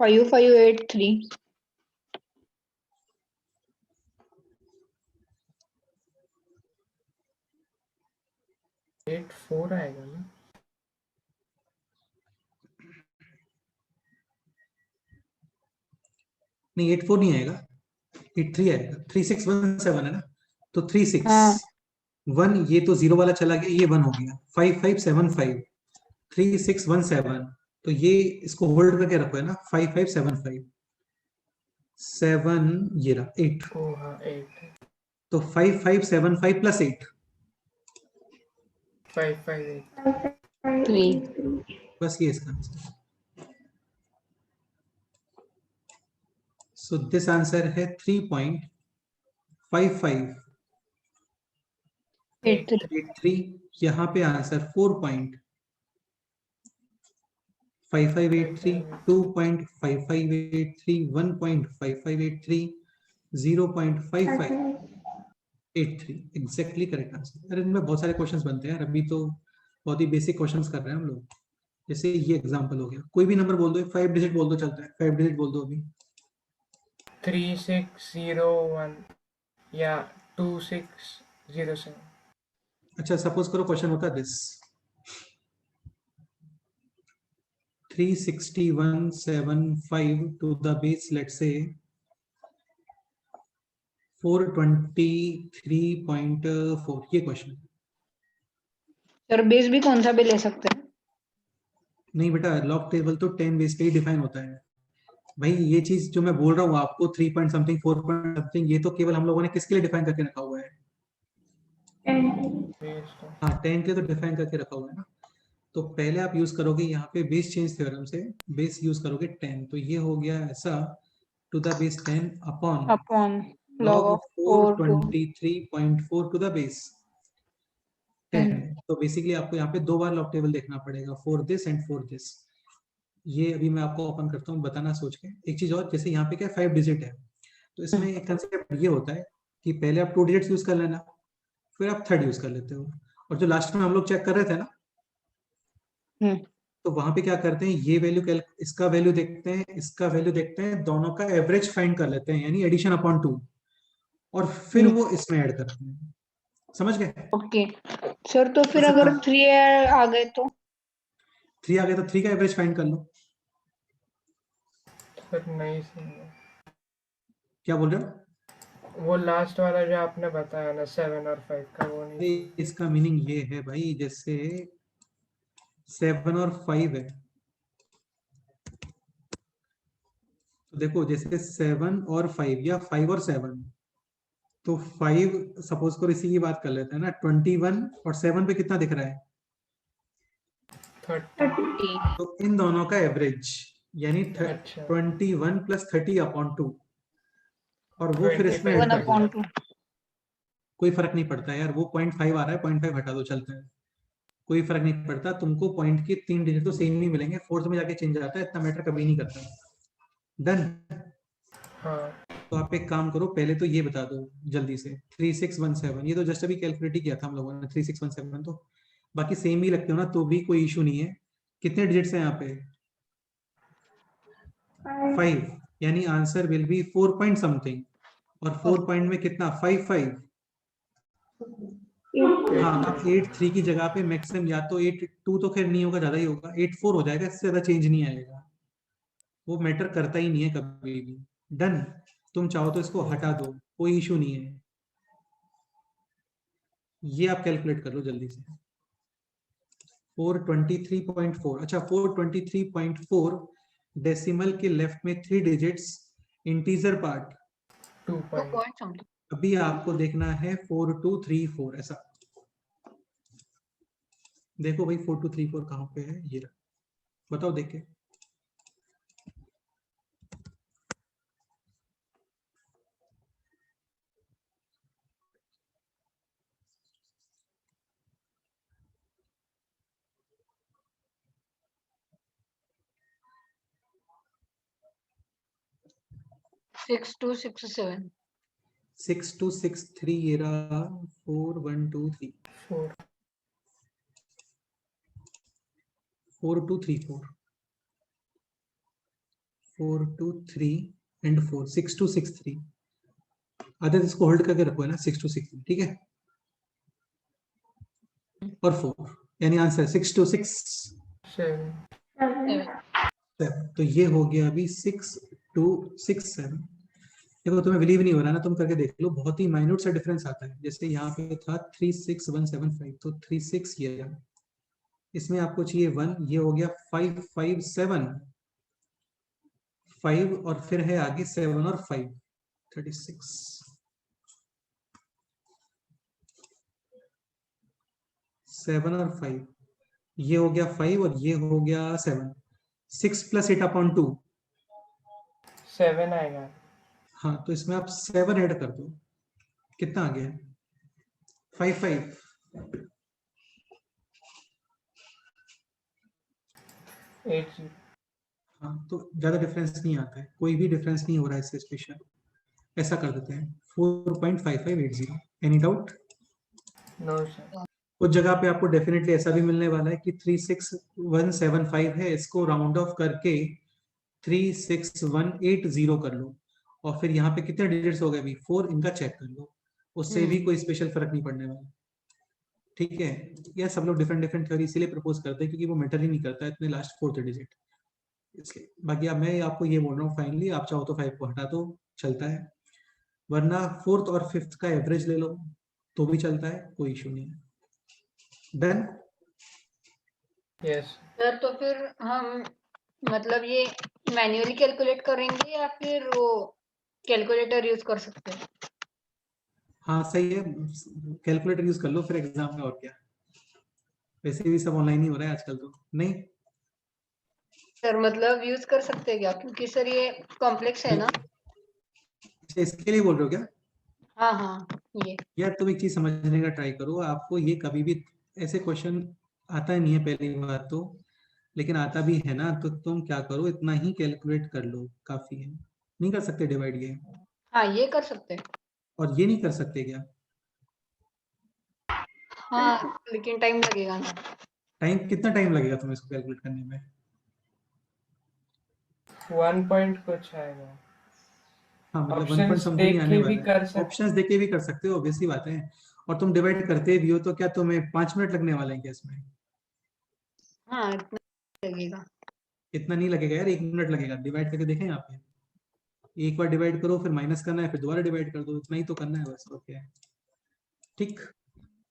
S5: फाइव 583
S2: 84 आएगा ना,
S1: नहीं 84 नहीं आएगा, 83 आएगा, 3617 है ना, तो 36
S5: हाँ
S1: 1, ये तो 0 वाला चला गया, ये 1 हो गया, 5575 3617, तो ये इसको होल्ड करके रखो, है ना, 5575 7, ये रहा 8,
S2: ओ हाँ 8
S1: तो 5575 प्लस 8
S2: 558
S5: 3
S1: बस ये इसका आंसर। सो दिस आंसर है 3.5583, यहाँ पे आंसर 4.9 5583, 2.5583, 1.5583, 0.5583 एग्जैक्टली करेक्ट आंसर। अरे इनमें बहुत सारे क्वेश्चंस बनते हैं यार, अभी तो बहुत ही बेसिक क्वेश्चंस कर रहे हैं हम लोग। जैसे ये एग्जांपल हो गया, कोई भी नंबर बोल दो, 5 डिजिट बोल दो चलता है, 5 डिजिट बोल दो अभी।
S2: 3601 या 2607।
S1: अच्छा सपोज करो क्वेश्चन होता है this 36175 to the base, let's say 423.4, ये क्वेश्चन।
S5: सर बेस भी कौन सा भी ले सकते हैं?
S1: नहीं बेटा, लॉग टेबल तो 10 बेस पे ही डिफाइन होता है भाई। ये चीज जो मैं बोल रहा हूँ आपको 3 पॉइंट समथिंग 4 पॉइंट समथिंग, ये तो केवल हम लोगों ने किसके लिए डिफाइन करके रखा हुआ है? हाँ 10 के तो डिफाइन करके रखा हुआ है ना। तो पहले आप यूज करोगे यहाँ पे बेस चेंज थ्योरम से, बेस यूज करोगे 10, तो ये हो गया ऐसा to the base 10 upon
S5: upon
S1: log
S5: log
S1: of
S5: of 4 to
S1: 423.4 to the base 10। तो बेसिकली आपको यहाँ पे दो बार लॉग टेबल देखना पड़ेगा, for this and for this. ये अभी मैं आपको ओपन करता हूँ बताना सोच के। एक चीज और, जैसे यहाँ पे क्या 5 डिजिट है, तो इसमें एक कंसेप्ट ये होता है कि पहले आप 2 डिजिट्स यूज कर लेना, फिर आप थर्ड यूज कर लेते हो, और जो लास्ट में हम लोग चेक कर रहे थे ना, तो वहां पे क्या करते हैं, ये वैल्यू इसका वैल्यू देखते हैं, इसका वैल्यू देखते हैं, दोनों का एवरेज फाइंड कर लेते हैं, यानी एडिशन अपॉन 2, और फिर वो इसमें ऐड करते हैं। समझ गए?
S5: ओके सर, तो फिर
S1: ऐसे
S5: अगर
S1: कर-
S5: 3 आ गए तो
S1: 3 आ गए तो 3 का एवरेज फाइंड कर लो।
S2: फिर नहीं सुना
S1: क्या बोल रहे हो?
S2: वो लास्ट वाला जो आपने बताया ना 7 और 5 का, वो नहीं
S1: भाई,
S2: सुना।
S1: इसका मीनिंग ये है भाई, जैसे 7 और 5 है, तो देखो जैसे 7 और 5 या 5 और 7, तो 5 सपोज करो, इसी की बात कर लेते हैं ना, 21, और 7 पे कितना दिख रहा है?
S2: 30।
S1: तो इन दोनों का एवरेज, यानी
S2: अच्छा
S1: 21 प्लस 30 अपॉन 2, और वो फिर इसमें
S2: 25
S1: ऐड
S5: 1
S1: कर दो।
S5: अपॉन 2।
S1: कोई फर्क नहीं पड़ता यार, वो 0.5 आ रहा है, 0.5 हटा दो, चलता है, कोई फर्क नहीं पड़ता। तुमको पॉइंट के 3 डिजिट तो सेम ही मिलेंगे, फोर्थ में जाके चेंज आता है, इतना मैटर कभी नहीं करता। डन।
S2: हाँ।
S1: तो आप एक काम करो, पहले तो ये बता दो जल्दी से, 3617, ये तो जस्ट अभी कैलकुलेट ही किया था हम लोगों ने, 3617, तो बाकी सेम ही रखते हो ना, तो भी कोई इशू नहीं है। कितने डिजिट्स हैं यहाँ पे? 5, यानी answer will be 4 point something, और 4 पॉइंट में कितना? 5 हाँ, अब 8 3 की जगह पे मैक्सिमम या तो 8 2 तो खैर नहीं होगा, ज्यादा ही होगा, 8 4 हो जाएगा, इससे ज्यादा चेंज नहीं आएगा, वो मैटर करता ही नहीं है कभी भी। डन। तुम चाहो तो इसको हटा दो, कोई इशू नहीं है। ये आप कैलकुलेट कर लो जल्दी से, 423.4। अच्छा 423.4 डेसिमल के लेफ्ट में 3 digits, integer part.
S2: 2
S4: 2
S2: point.
S4: Point something.
S1: अभी आपको देखना है 4234, ऐसा देखो भाई, 4234 कहाँ पे है, ये रहा, बताओ देख के।
S4: 6267।
S1: 6263, ये रहा 4123,
S2: 4
S1: 4234, 423 एंड 4, 6263। आदत इसको होल्ड करके रखो है ना, 6263, ठीक है, और 4, यानी आंसर 626
S2: 7।
S4: 7।
S1: तो ये हो गया अभी 6267। देखो तुम्हें बिलीव नहीं हो रहा ना, तुम करके देख लो, बहुत ही माइन्यूट सा डिफरेंस आता है। जैसे यहाँ पे था 36175, तो 36 ये रहा, इसमें आपको चाहिए 1, ये हो गया 557, 5 और फिर है आगे 7 और 5, 36, 7 और 5, ये हो गया 5 और ये हो गया 7, 6 प्लस 8 अपॉन 2।
S2: 7 आएगा।
S1: हाँ, तो इसमें आप 7 ऐड कर दो, कितना आ गया? 55।
S2: 8
S1: हाँ तो ज्यादा डिफरेंस नहीं आता है, कोई भी डिफरेंस नहीं हो रहा है इससे स्पेशल। ऐसा कर देते हैं 4.5580। Any doubt?
S2: No sir.
S1: उस जगह पे आपको डेफिनेटली ऐसा भी मिलने वाला है कि 36175 है, इसको राउंड ऑफ करके 36180 कर लो, और फिर यहाँ पे कितने डिजिट्स हो गए अभी 4, इनका चेक कर लो, उससे भी कोई स्पेशल फर्क नहीं पड़ने वाला। ठीक है, यह सब लोग डिफरेंट डिफरेंट थ्योरी इसीलिए प्रपोज करते हैं क्योंकि वो मैटर ही नहीं करता इतने लास्ट 4th डिजिट, इसलिए। बाकी अब मैं आपको ये बोल रहा हूँ फाइनली, आप चाहो तो 5 को हटा दो, चलता है, वरना 4th और 5th का एवरेज ले लो तो भी चलता है, कोई इशू नहीं है। डन?
S2: यस।
S4: सर तो फिर हम मतलब ये मैन्युअली कैलकुलेट करेंगे या फिर वो कैलकुलेटर यूज कर सकते हैं?
S1: हाँ सही है, कैलकुलेटर यूज कर लो फिर एग्जाम में, और क्या, वैसे भी सब ऑनलाइन ही हो रहा है आजकल तो। नहीं
S4: सर मतलब यूज कर सकते हैं क्या, क्योंकि सर ये कॉम्प्लेक्स है ना।
S1: अच्छा, इसके लिए बोल रहे हो क्या?
S4: हाँ हाँ, ये
S1: यार तुम एक चीज समझने का ट्राई करो, आपको ये कभी भी ऐसे क्वेश्चन आता नहीं है पहली बात तो, लेकिन आता भी है ना तो तुम क्या करो, इतना ही कैलकुलेट कर लो, काफी है। नहीं कर सकते डिवाइड ये?
S4: हाँ ये कर सकते हैं।
S1: और ये नहीं कर सकते क्या?
S4: हाँ लेकिन टाइम लगेगा ना।
S1: टाइम कितना टाइम लगेगा तुम्हें इसको कैलकुलेट करने में?
S2: 1 पॉइंट कुछ आएगा।
S1: हाँ मतलब 1 पॉइंट
S2: ऑप्शंस
S1: समथिंग ही
S2: देख
S1: आने
S2: के भी
S1: वाला है।
S2: कर सकते।
S1: ऑप्शंस देके भी कर सकते हो, ऑब्वियसली बात है। और तुम डिवाइड करते भी हो तो क्या तुम्हें 5 मिनट लगने वाले हैं क्या इसमें?
S4: हाँ इतना लगेगा।
S1: इतना नहीं लगेगा यार, 1 मिनट लगेगा। डिवाइड करके देखें यहाँ पे, एक बार डिवाइड करो, फिर माइनस करना है, फिर दोबारा डिवाइड कर दो, इतना ही तो करना है बस, और क्या है। ठीक,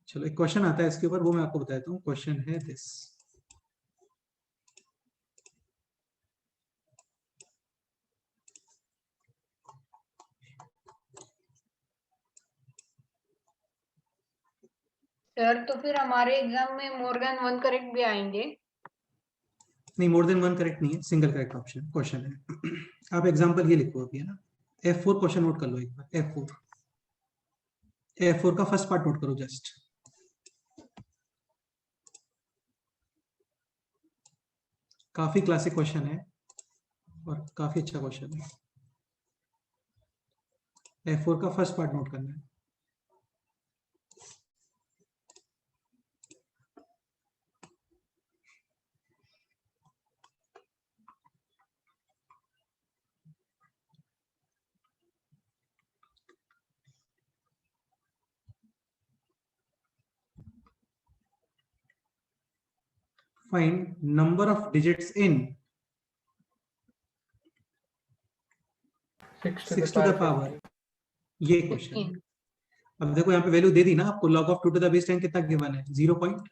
S1: चलो एक क्वेश्चन आता है इसके ऊपर, वो मैं आपको बताता हूँ। क्वेश्चन है दिस,
S4: सर तो फिर हमारे एग्जाम में मोर देन 1 करेक्ट भी आएंगे?
S1: नहीं मोर देन 1 करेक्ट नहीं है, सिंगल करेक्ट ऑप्शन क्वेश्चन है। आप एग्जांपल ये लिखो अभी, है ना, F4 क्वेश्चन नोट कर लो एक बार। F4 का फर्स्ट पार्ट नोट करो जस्ट। काफी क्लासिक क्वेश्चन है और काफी अच्छा क्वेश्चन है। F4 का फर्स्ट पार्ट नोट करना है। Find number of digits in 6 to the power, ये क्वेश्चन है।
S4: 15
S1: अब देखो यहाँ पे वैल्यू दे दी ना आपको, log of 2 to the base 10 कितना गिवन है? 0 पॉइंट।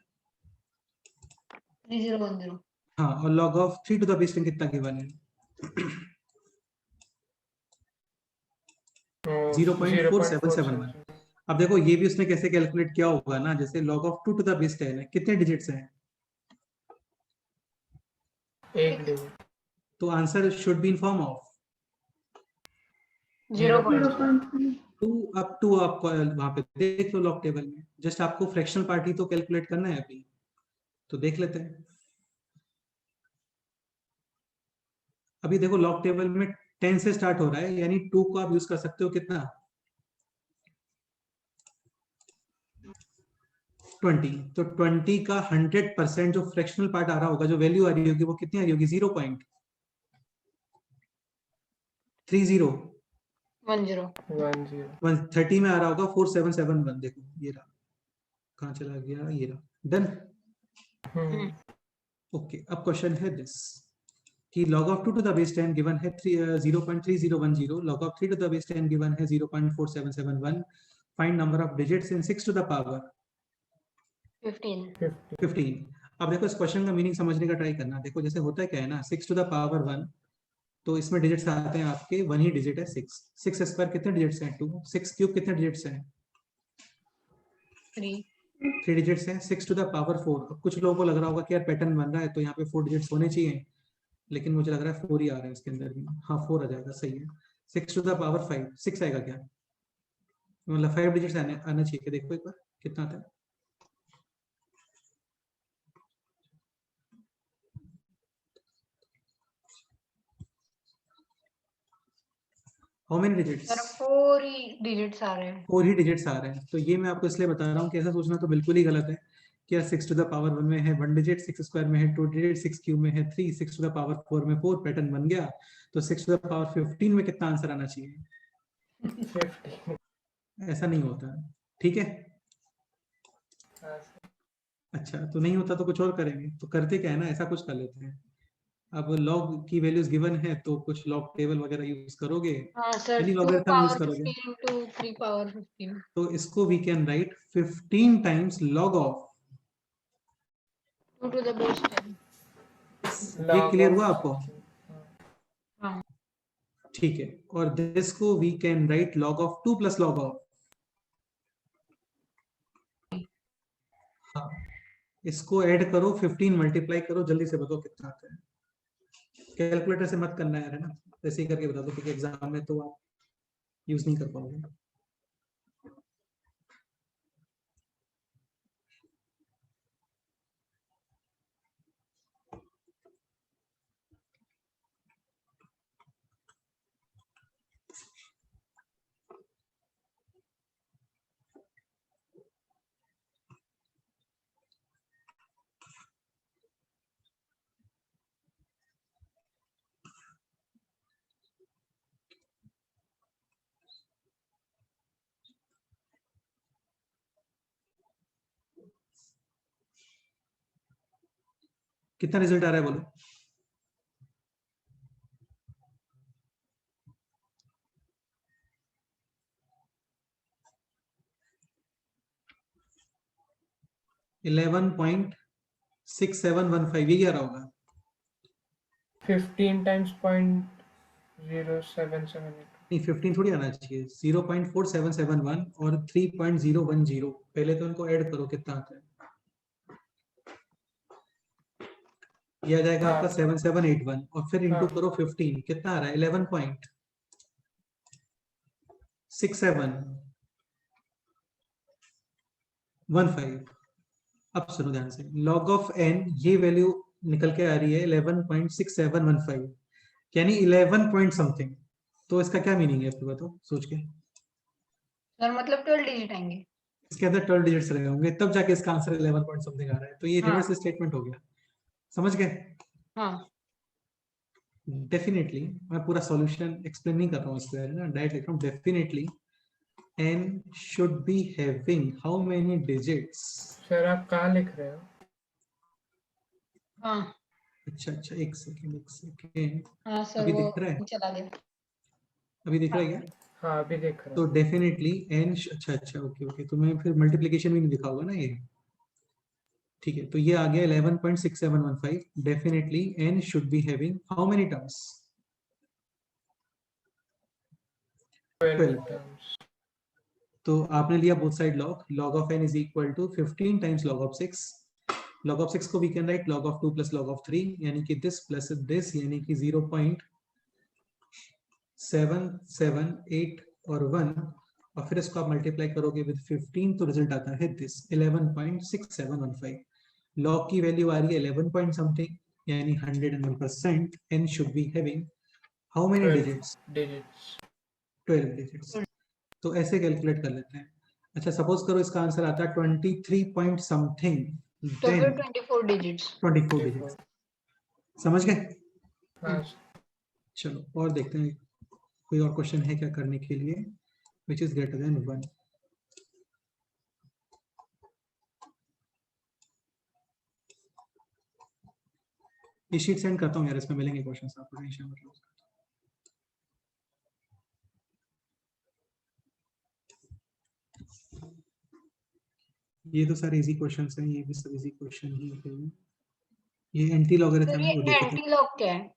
S4: 3010।
S1: हाँ, और log of 3 to the base 10 कितना गिवन है? 0.4771। अब देखो ये भी उसने कैसे कैलकुलेट किया होगा ना, जैसे log of 2 to the base 10 है, कितने डिजिट्स हैं?
S2: एक डिजिट।
S1: तो answer should be in form of
S3: 0.5
S1: 2 up to, आपको वहां पे देख लो लॉग टेबल में, जस्ट आपको फ्रैक्शनल पार्ट ही तो कैलकुलेट करना है अभी, तो देख लेते हैं। अभी देखो लॉग टेबल में 10 से स्टार्ट हो रहा है, यानी 2 को आप यूज कर सकते हो कितना? 20। तो 20 का 100% जो फ्रैक्शनल पार्ट आ रहा होगा, जो वैल्यू आ रही होगी, वो कितनी आ रही होगी? 0.30।
S2: 10
S1: 130 में आ रहा होगा 4771। देखो ये रहा, कहाँ चला गया, ये रहा। डन? ओके, अब क्वेश्चन है दिस कि log of 2 to the base 10 given है 0.3010, log of 3 to the base 10 given है 0.4771। Find number of digits in 6 to the power
S4: 15।
S1: 15। अब देखो इस क्वेश्चन का मीनिंग समझने का ट्राई करना। देखो जैसे होता है क्या है ना, 6 to the power 1, तो इसमें डिजिट्स आते हैं आपके, 1 ही डिजिट है 6। 6 स्क्वायर कितने डिजिट्स हैं? 2। 6 क्यूब कितने डिजिट्स हैं?
S4: 3।
S1: 3 डिजिट्स हैं। 6 to the power 4। अब कुछ लोगों को लग रहा होगा कि यार पैटर्न बन रहा है तो यहाँ पे 4 डिजिट्स होने चाहिए, लेकिन मुझे लग रहा है 4 ही आ रहा है इसके अंदर भी। हाँ 4 आ जाएगा, सही है। 6 to the power 5, 6 आएगा क्या? मतलब 5 डिजिट्स आना चाहिए। देखो एक बार कितना आता है। How many digits?
S4: सर 4 ही डिजिट्स आ रहे हैं।
S1: 4 ही डिजिट्स आ रहे हैं। तो ये मैं आपको इसलिए बता रहा हूँ कि ऐसा सोचना तो बिल्कुल ही गलत है कि यार 6 टू द पावर 1 में है 1 डिजिट, 6 स्क्वायर में है 2 डिजिट, 6 क्यूब में है 3, 6 टू द पावर 4 में 4, पैटर्न बन गया। तो 6 टू द पावर 15 में कितना आंसर आना चाहिए?
S2: 50।
S1: ऐसा नहीं होता, ठीक है?
S2: हाँ सर।
S1: अच्छा, तो नहीं होता तो कुछ और करेंगे। तो करते क्या है ना, ऐसा कुछ कर लेते हैं। अब लॉग की वैल्यूज गिवन है तो कुछ लॉग टेबल वगैरह यूज करोगे,
S4: हाँ सर,
S1: यानी
S4: 2
S1: लॉगरिथम यूज
S4: पावर
S1: करोगे।
S4: 15 into 3 पावर 15।
S1: तो इसको we can write 15 times log of.
S4: 2 to the base 10।
S1: ये
S2: Log
S1: क्लियर
S2: of
S1: हुआ आपको?
S2: 15, हाँ।
S4: हाँ
S1: ठीक है। और दिस को we can write log of 2 plus log of. हाँ, इसको ऐड करो, 15 मल्टीप्लाई करो, जल्दी से बताओ कितना आता है। कैलकुलेटर से मत करना है ना, ऐसे ही करके बता दो, क्योंकि एग्जाम में तो आप यूज नहीं कर पाओगे। कितना रिजल्ट आ रहा है बोलो? $11.6715, ये क्या रहा होगा?
S2: 15 times 0.0778।
S1: नहीं, 15 थोड़ी आना चाहिए, 0.4771 और 3.010। पहले तो इनको ऐड करो, कितना आता है? ये आ जाएगा आपका 7781, और फिर इंटू
S2: हाँ।
S1: करो 15, कितना आ रहा है? 11.6715। अब सुनो ध्यान से, लॉग ऑफ n, ये वैल्यू निकल के आ रही है 11.6715, यानी 11 पॉइंट समथिंग। तो इसका क्या मीनिंग है, आपको बताओ सोच के।
S4: सर, मतलब 12 डिजिट आएंगे।
S1: इसके अंदर 12 डिजिट्स रहे होंगे, तब जाके इसका आंसर 11 पॉइंट समथिंग आ रहा है। तो ये
S4: हाँ
S1: रिवर्स स्टेटमेंट हो गया, समझ गए?
S4: हाँ
S1: डेफिनेटली, मैं पूरा सॉल्यूशन एक्सप्लेन नहीं कर रहा हूँ इसको, है ना, डायरेक्ट लिख रहा हूँ। Definitely n should be having how many digits?
S2: Sir आप कहाँ लिख रहे हो?
S4: हाँ
S1: अच्छा अच्छा, एक सेकेंड।
S4: हाँ सर,
S1: अभी
S4: वो
S1: दिख रहा है?
S4: चला गया।
S1: अभी दिख रहा है
S4: हाँ
S1: क्या?
S2: हाँ अभी देख रहा
S1: तो
S2: हूँ।
S1: डेफिनेटली n, अच्छा अच्छा, ओके ओके, तो मैं फिर मल्टीप्लिकेशन भी नहीं दिखा होगा ना ये। ठीक है, तो ये आ गया 11.6715। Definitely n should be having how many terms?
S2: 12
S1: 12।
S2: terms।
S1: तो आपने लिया both side log, log of n is equal to 15 times log of 6। Log of 6 को we can write log of 2 plus log of 3, यानी कि this plus this, यानी कि 0.778 और 1, और फिर इसको आप मल्टीप्लाई करोगे विद 15, तो रिजल्ट आता है दिस 11.6715। लॉग की वैल्यू आ रही है 11 पॉइंट समथिंग, यानी 101%। n should be having how many
S2: 12
S1: digits?
S2: digits।
S1: 12 digits. तो ऐसे कैलकुलेट कर लेते हैं। अच्छा, सपोज करो इसका आंसर आता है 23 पॉइंट समथिंग,
S4: तो
S1: देन
S4: फिर 24 डिजिट्स।
S1: 24
S2: 24।
S1: डिजिट्स। समझ गए?
S2: हाँ
S1: चलो और देखते हैं, कोई और क्वेश्चन है क्या करने के लिए, विच इज ग्रेटर देन 1। ये शीट सेंड करता हूँ यार, इसमें मिलेंगे क्वेश्चंस आपको, टेंशन मत लो। ये तो सारे इजी क्वेश्चंस हैं, ये भी सब इजी क्वेश्चन ही हैं। ये एंटी
S4: सर,
S1: लॉगरिथम है, वो
S4: ये
S1: देखो तो
S4: एंटी लॉग क्या है?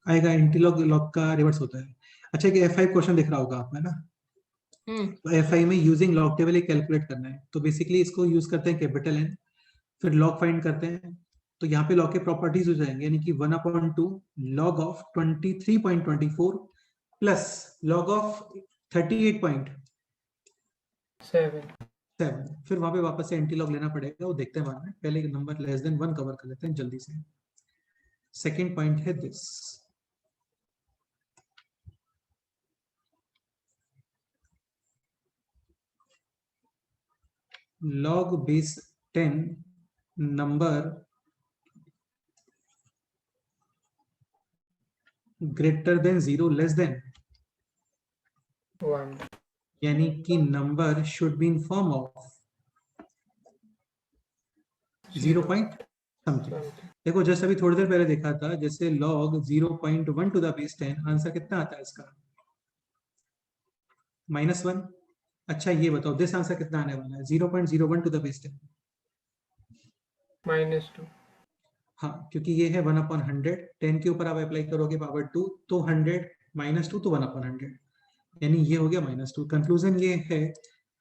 S1: आएगा, एंटी लॉग का रिवर्स होता है। अच्छा, एक F5 क्वेश्चन दिख रहा होगा आपको, है ना? तो F5 में यूजिंग लॉग टेबल एक कैलकुलेट करना है, तो बेसिकली इसको यूज करते हैं कैपिटल N, फिर लॉग फाइंड करते हैं। तो यहाँ पे लॉग के प्रॉपर्टीज हो जाएंगे, यानी कि 1/2 log of 23.24 plus log of 38.7।
S2: 7।
S1: फिर वहां पे वापस से एंटी लॉग लेना पड़ेगा, वो देखते हैं बाद में। पहले नंबर लेस देन 1 कवर कर लेते हैं जल्दी से। सेकेंड पॉइंट है this, log base 10 number greater than 0 less than,
S2: 1
S1: यानी कि number should be in form of 0 point something. देखो जैसे अभी थोड़ी देर पहले देखा था, जैसे log 0.1 to the base 10, answer कितना आता है इसका? -1। अच्छा ये बताओ दिस आंसर कितना आने वाला है? 0.01 टू द बेस 10।
S2: -2
S1: हाँ, क्योंकि ये है 1/100, 10 के ऊपर आप अप्लाई करोगे पावर 2, तो 100 -2 तो 1/100, यानी ये हो गया -2। कंक्लूजन ये है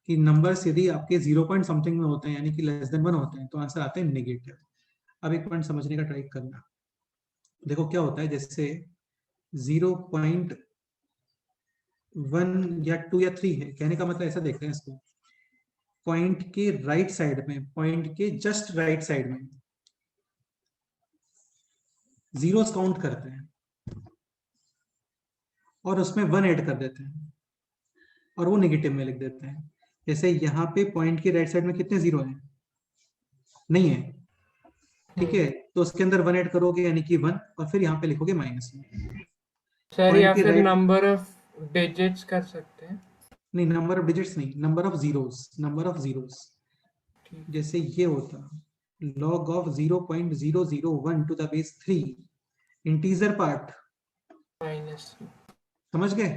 S1: कि नंबर्स यदि आपके 0 पॉइंट समथिंग में होते हैं, यानी कि लेस देन 1 होते हैं, तो आंसर आते हैं नेगेटिव। अब एक पॉइंट समझने का ट्राई करना। देखो क्या होता है, जैसे 0.1 या 2 या 3 है, कहने का मतलब ऐसा देखते हैं इसको, पॉइंट के राइट साइड में, पॉइंट के जस्ट राइट साइड में जीरोस काउंट करते हैं और उसमें 1 ऐड कर देते हैं और वो नेगेटिव में लिख देते हैं। जैसे यहाँ पे पॉइंट के राइट साइड में कितने जीरो हैं? नहीं है, ठीक है, तो उसके अंदर 1 ऐड करोगे यानी कि 1, और फिर यहाँ पे लिखोगे -1।
S2: सर
S1: Point
S2: या
S1: के
S2: फिर
S1: right-
S2: नंबर ऑफ डिजिट्स कर सकते हैं।
S1: नहीं, नंबर ऑफ डिजिट्स नहीं, number of zeros, number of zeros.
S2: ठीक
S1: जैसे ये होता log of 0.001 to the base 3 integer part,
S2: -3
S1: समझ गए?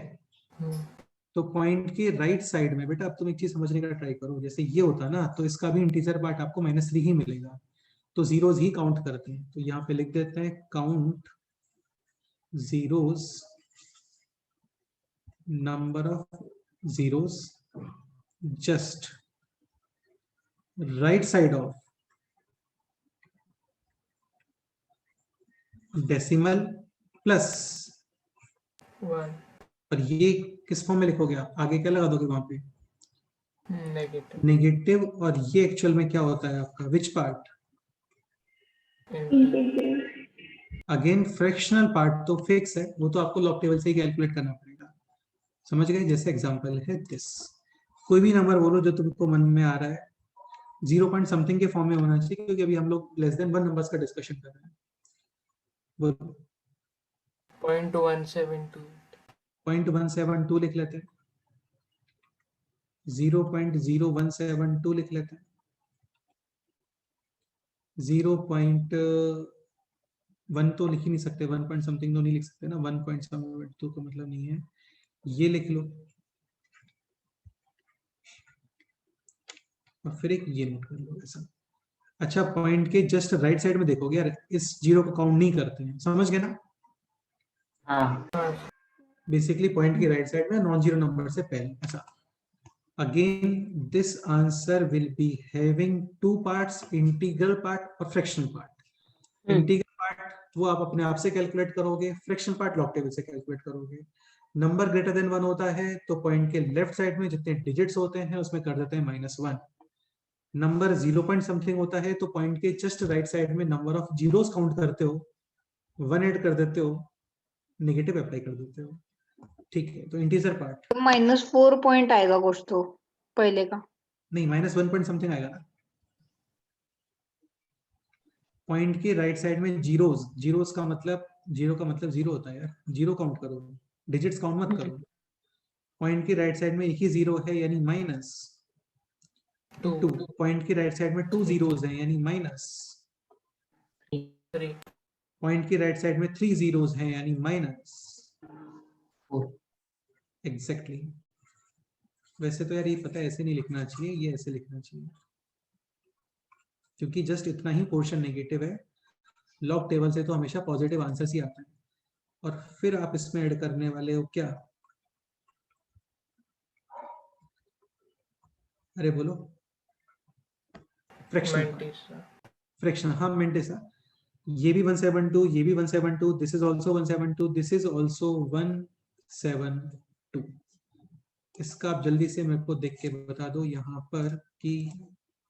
S1: तो पॉइंट के राइट साइड में बेटा, अब तुम एक चीज समझने का ट्राई करो, जैसे ये होता ना, तो इसका भी इंटीजर पार्ट आपको -3 ही मिलेगा, तो जीरोस ही काउंट करते हैं। तो यहाँ पे लिख देते हैं count zeros, number of zeros just right side of decimal plus,
S2: 1
S1: और ये किस फॉर्म में लिखोगे आप? आगे क्या लगा दोगे वहां पे?
S2: Negative
S1: negative. और ये एक्चुअल में क्या होता है आपका? Which part?
S3: Integral.
S1: Again fractional part तो फिक्स है, वो तो आपको लॉग टेबल से ही कैलकुलेट करना पड़ेगा, समझ गए? जैसे एग्जांपल है दिस, कोई भी नंबर बोलो जो तुमको मन में आ रहा है, 0 पॉइंट समथिंग के फॉर्म में होना चाहिए, क्योंकि अभी हम लोग लेस देन 1 नंबर्स का डिस्कशन कर रहे हैं। बोलो।
S2: 0.172
S1: 0.172 लिख लेते हैं, 0.0172 लिख लेते हैं, 0.1 तो लिख ही नहीं सकते, 1 पॉइंट समथिंग तो नहीं लिख सकते ना, 1.72 का मतलब नहीं है, ये लिख लो, और फिर एक ये नोट कर लो ऐसा। अच्छा, पॉइंट के जस्ट राइट साइड में देखोगे यार, इस जीरो को काउंट नहीं करते हैं, समझ गए ना?
S2: हाँ
S1: बेसिकली पॉइंट के राइट साइड में नॉन जीरो नंबर से पहले। अच्छा, again this answer will be having two parts, integral part और फ्रैक्शनल पार्ट। इंटीग्रल पार्ट वो आप अपने आप से कैलकुलेट करोगे, फ्रैक्शनल पार्ट लॉग टेबल से कैलकुलेट करोगे। नंबर ग्रेटर देन 1 होता है तो पॉइंट के लेफ्ट साइड में जितने डिजिट्स होते हैं उसमें कर देते हैं -1। नंबर 0 पॉइंट समथिंग होता है तो पॉइंट के जस्ट राइट साइड में नंबर ऑफ जीरोस काउंट करते हो, 1 ऐड कर देते हो, नेगेटिव अप्लाई कर देते हो, ठीक है? तो इंटीजर पार्ट
S5: तो -4 पॉइंट आएगा कुछ तो पहले का।
S1: नहीं, -1 पॉइंट समथिंग आएगा ना। पॉइंट के राइट साइड में जीरोस, जीरोस का मतलब, जीरो का मतलब जीरो होता है यार, जीरो काउंट करो, डिजिट्स काउंट मत करो। पॉइंट के राइट साइड में एक ही जीरो है यानी -2। पॉइंट के राइट साइड में 2 जीरोस हैं यानी
S2: -3
S1: पॉइंट के राइट साइड में 3 जीरोस हैं यानी एग्जैक्टली। वैसे तो यार ये पता है ऐसे नहीं लिखना चाहिए, ये ऐसे लिखना चाहिए, क्योंकि जस्ट इतना ही पोर्शन नेगेटिव है। लॉग टेबल से तो हमेशा पॉजिटिव आंसर्स ही आता है, और फिर आप इसमें ऐड करने वाले हो क्या? अरे बोलो। फ्रैक्शन, हाँ मेंटेसा। ये भी 172, ये भी 172, this is also 172, this is also 172। इसका आप जल्दी से मेरे को देख के बता दो यहाँ पर कि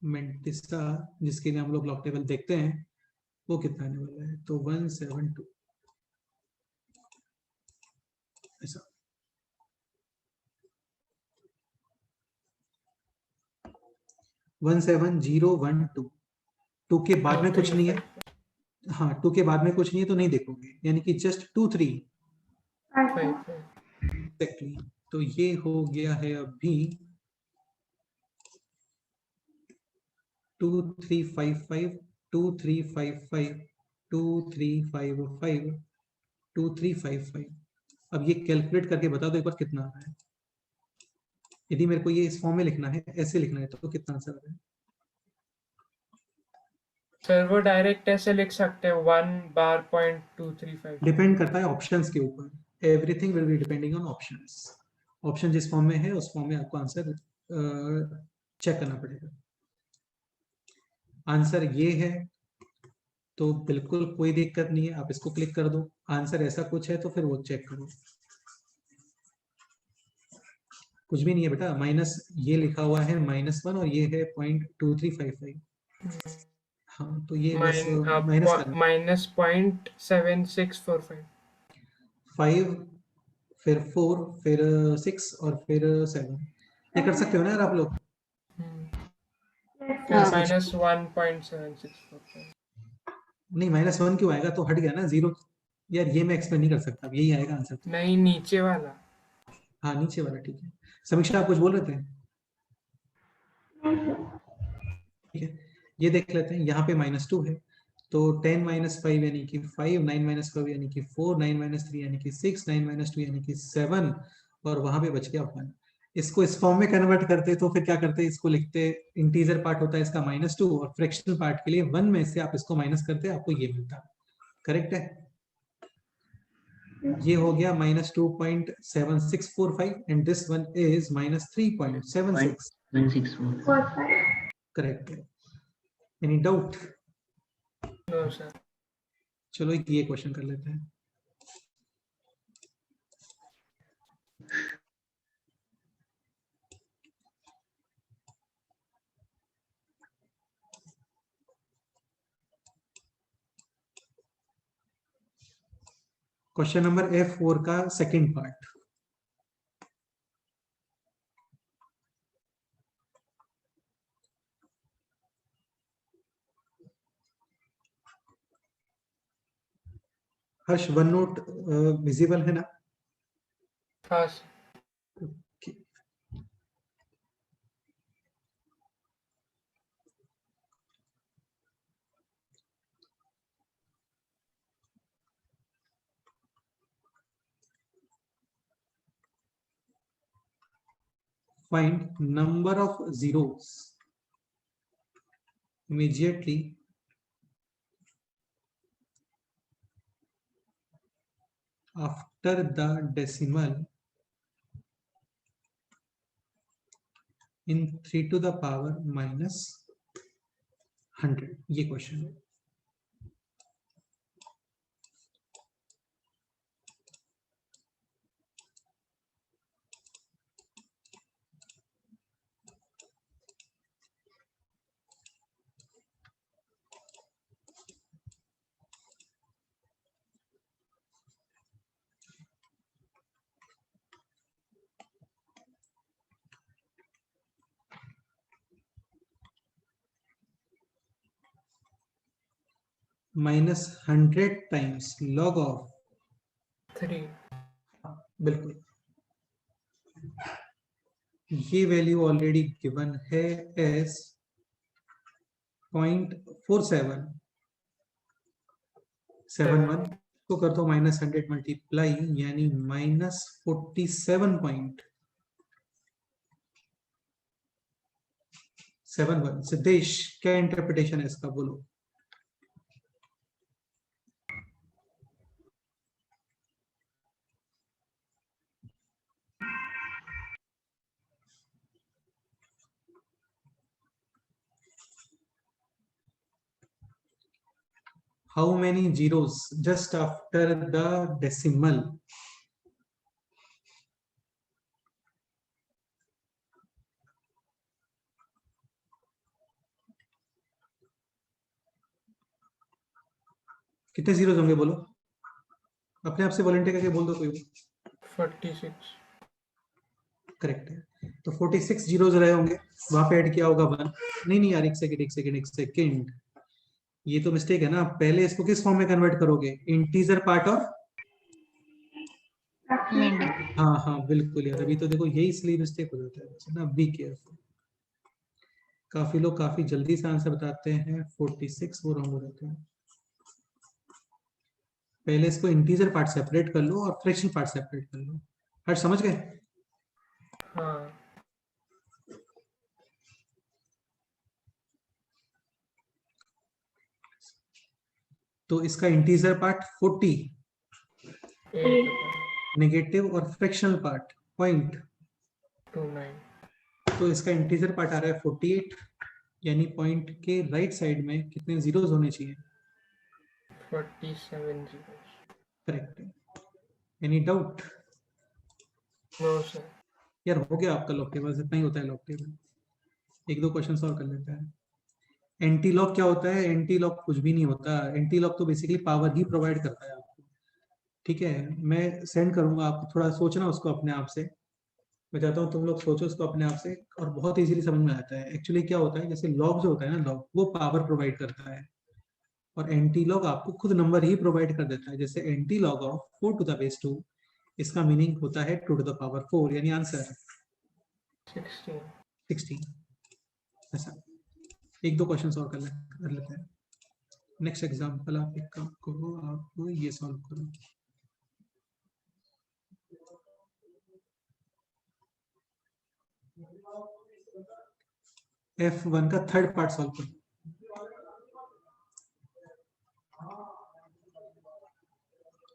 S1: मेंटिसा, जिसके लिए हम लोग लॉग टेबल देखते हैं, वो कितना आने वाला है? तो 172 ऐसा। 17012 2 के बाद में कुछ नहीं है, हाँ 2 के बाद में कुछ नहीं है तो नहीं देखोगे, यानी कि जस्ट 2 3
S3: अच्छा
S1: एग्जैक्टली। तो ये हो गया है अभी 2355 2355 2355 2355। अब ये कैलकुलेट करके बता दो एक बार कितना आ रहा है। यदि मेरे को ये इस फॉर्म में लिखना है, ऐसे लिखना है, तो कितना आंसर आ रहा है?
S2: सर वो डायरेक्ट ऐसे लिख सकते हैं 1 bar.235।
S1: डिपेंड करता है ऑप्शंस के ऊपर, everything will be depending on options. Option जिस फॉर्म में है उस फॉर्म में आपको आंसर चेक करना पड़ेगा। आंसर ये है तो बिल्कुल कोई दिक्कत नहीं है, आप इसको क्लिक कर दो। आंसर ऐसा कुछ है तो फिर वो चेक करो। कुछ भी नहीं है बेटा, माइनस ये लिखा हुआ है -1 और ये है 0.2355। हाँ तो ये बस माइनस करना,
S2: -0.7645।
S1: 5 फिर 4 फिर 6 और फिर 7। ये कर सकते हो ना यार आप लोग? क्या
S5: हाँ।
S1: समीक्षा?
S2: -1.7645।
S1: नहीं -1 क्यों आएगा, तो हट गया ना 0। यार ये मैं एक्सप्लेन नहीं कर सकता, अब यही आएगा आंसर।
S2: नहीं, नीचे वाला।
S1: हाँ नीचे वाला ठीक है। समीक्षा आप कुछ बोल रहे थे? ठीक है, ये देख लेते हैं। यहाँ पे -2 है तो 10 - 5 यानी कि 5, 9 - 5 यानी कि 4, 9 - 3 यानी कि 6, 9 - 2 यानी कि 7 और वहां पे बच गया 1। इसको इस फॉर्म में कन्वर्ट करते तो फिर क्या करते, इसको लिखते, इंटीजर पार्ट होता है इसका -2 और फ्रैक्शनल पार्ट के लिए 1 में से आप इसको माइनस करते, आपको ये मिलता। करेक्ट है? ये हो गया -2.7645 and this one is -3.76।
S5: 164
S1: correct है। Any doubt?
S2: No sir.
S1: चलो एक ये क्वेश्चन कर लेते हैं। क्वेश्चन नंबर F4 का सेकंड पार्ट। हर्ष वन नोट विजिबल है ना?
S2: हाँ sir.
S1: Okay. Find number of zeros immediately after the decimal in 3 to the power -100। ये क्वेश्चन है। -100 टाइम्स log ऑफ
S2: 3।
S1: बिल्कुल, ये वैल्यू ऑलरेडी गिवन है एज 0.4771 को कर दो -100 मल्टीप्लाई यानी -47.71। सिद्धेश क्या इंटरप्रिटेशन है इसका, बोलो। How many zeros just after the decimal? कितने जीरोस होंगे बोलो, अपने आप से वॉलंटियर करके बोल दो कोई।
S2: 46।
S1: करेक्ट है। तो 46 जीरोस रहे होंगे, वहां पे ऐड किया होगा 1। नहीं यार, एक सेकेंड, ये तो मिस्टेक है ना। पहले इसको किस फॉर्म में कन्वर्ट करोगे, इंटीजर पार्ट और हाँ बिल्कुल यार, अभी तो देखो यही इसलिए मिस्टेक हो जाता है ना, बी केयरफुल। काफी लोग काफी जल्दी से आंसर बताते हैं, 46 वो रॉन्ग हो जाते हैं। पहले इसको इंटीजर पार्ट सेपरेट कर लो और फ्रैक्शन पार्ट सेपरेट कर लो। हर समझ गए?
S2: हाँ।
S1: तो इसका इंटीजर पार्ट 40,
S2: 8
S1: नेगेटिव और फ्रैक्शनल पार्ट 0.29, तो इसका इंटीजर पार्ट आ रहा है 48, यानी पॉइंट के राइट साइड में कितने जीरोस होने चाहिए?
S2: 47 zeros.
S1: करेक्ट है। Any doubt?
S2: No sir.
S1: यार हो गया आपका लॉग टेबल, इतना ही होता है लॉग टेबल। एक दो क्वेश्चन और कर लेते हैं। एंटी लॉग क्या होता है? एंटी लॉग कुछ भी नहीं होता, एंटी लॉग तो बेसिकली पावर ही प्रोवाइड करता है आपको। ठीक है, मैं सेंड करूंगा आपको, थोड़ा सोचना उसको अपने आप से। मैं चाहता हूँ तुम लोग सोचो उसको अपने आप से, और बहुत इजीली समझ में आता है। एक्चुअली क्या होता है, जैसे लॉग जो होता है ना, लॉग वो पावर प्रोवाइड करता है, और एंटी लॉग आपको खुद नंबर ही प्रोवाइड कर देता है। जैसे antilog of 4 to the base 2, इसका मीनिंग होता है 2 टू द पावर 4, यानी आंसर 16। ऐसा एक दो क्वेश्चन और कर लेते हैं। नेक्स्ट एग्जांपल आप एक काम करो, आप ये सॉल्व करो। F1 का थर्ड पार्ट सॉल्व करो।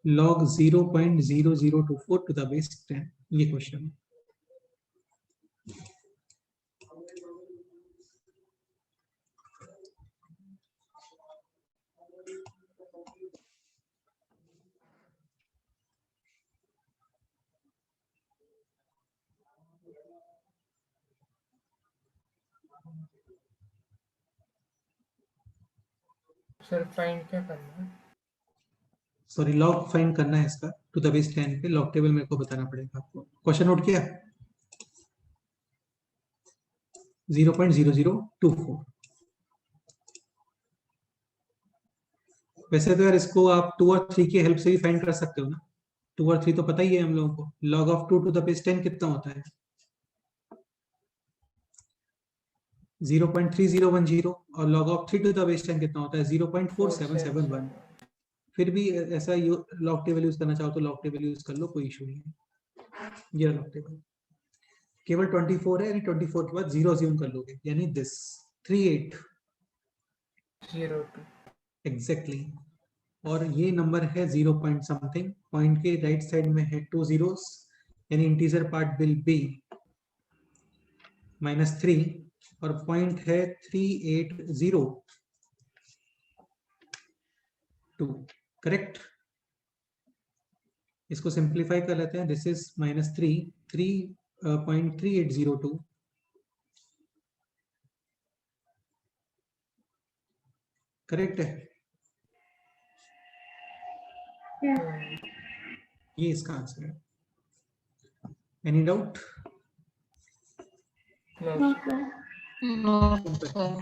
S1: log 0.0024 to the base 10, ये क्वेश्चन।
S2: सर फाइंड क्या करना है?
S1: सॉरी, लॉग फाइंड करना है इसका टू द बेस 10 पे। लॉग टेबल मेरे को बताना पड़ेगा आपको। क्वेश्चन नोट किया? 0.0024। वैसे तो यार इसको आप 2 और 3 की हेल्प से भी फाइंड कर सकते हो ना। 2 और 3 तो पता ही है हम लोगों को। log of 2 to the base 10 कितना होता है? 0.3010, और log of 3 to the base 10 कितना होता है? 0.4771। फिर भी ऐसा लॉग टेबल यूज करना चाहो तो लॉग टेबल यूज कर लो, कोई इशू नहीं है। ये लॉग टेबल केवल 24 है, यानी 24 के बाद 0 अज्यूम कर लोगे, यानी दिस
S2: 3802
S1: एग्जैक्टली। और ये नंबर है 0 पॉइंट समथिंग, पॉइंट के राइट साइड में है 2 zeros, यानी इंटीजर पार्ट विल बी -3, और पॉइंट है 3802। करेक्ट। इसको सिंप्लीफाई कर लेते हैं। This is -3.3802। करेक्ट है, ये इसका आंसर है। Any doubt?
S2: No sir.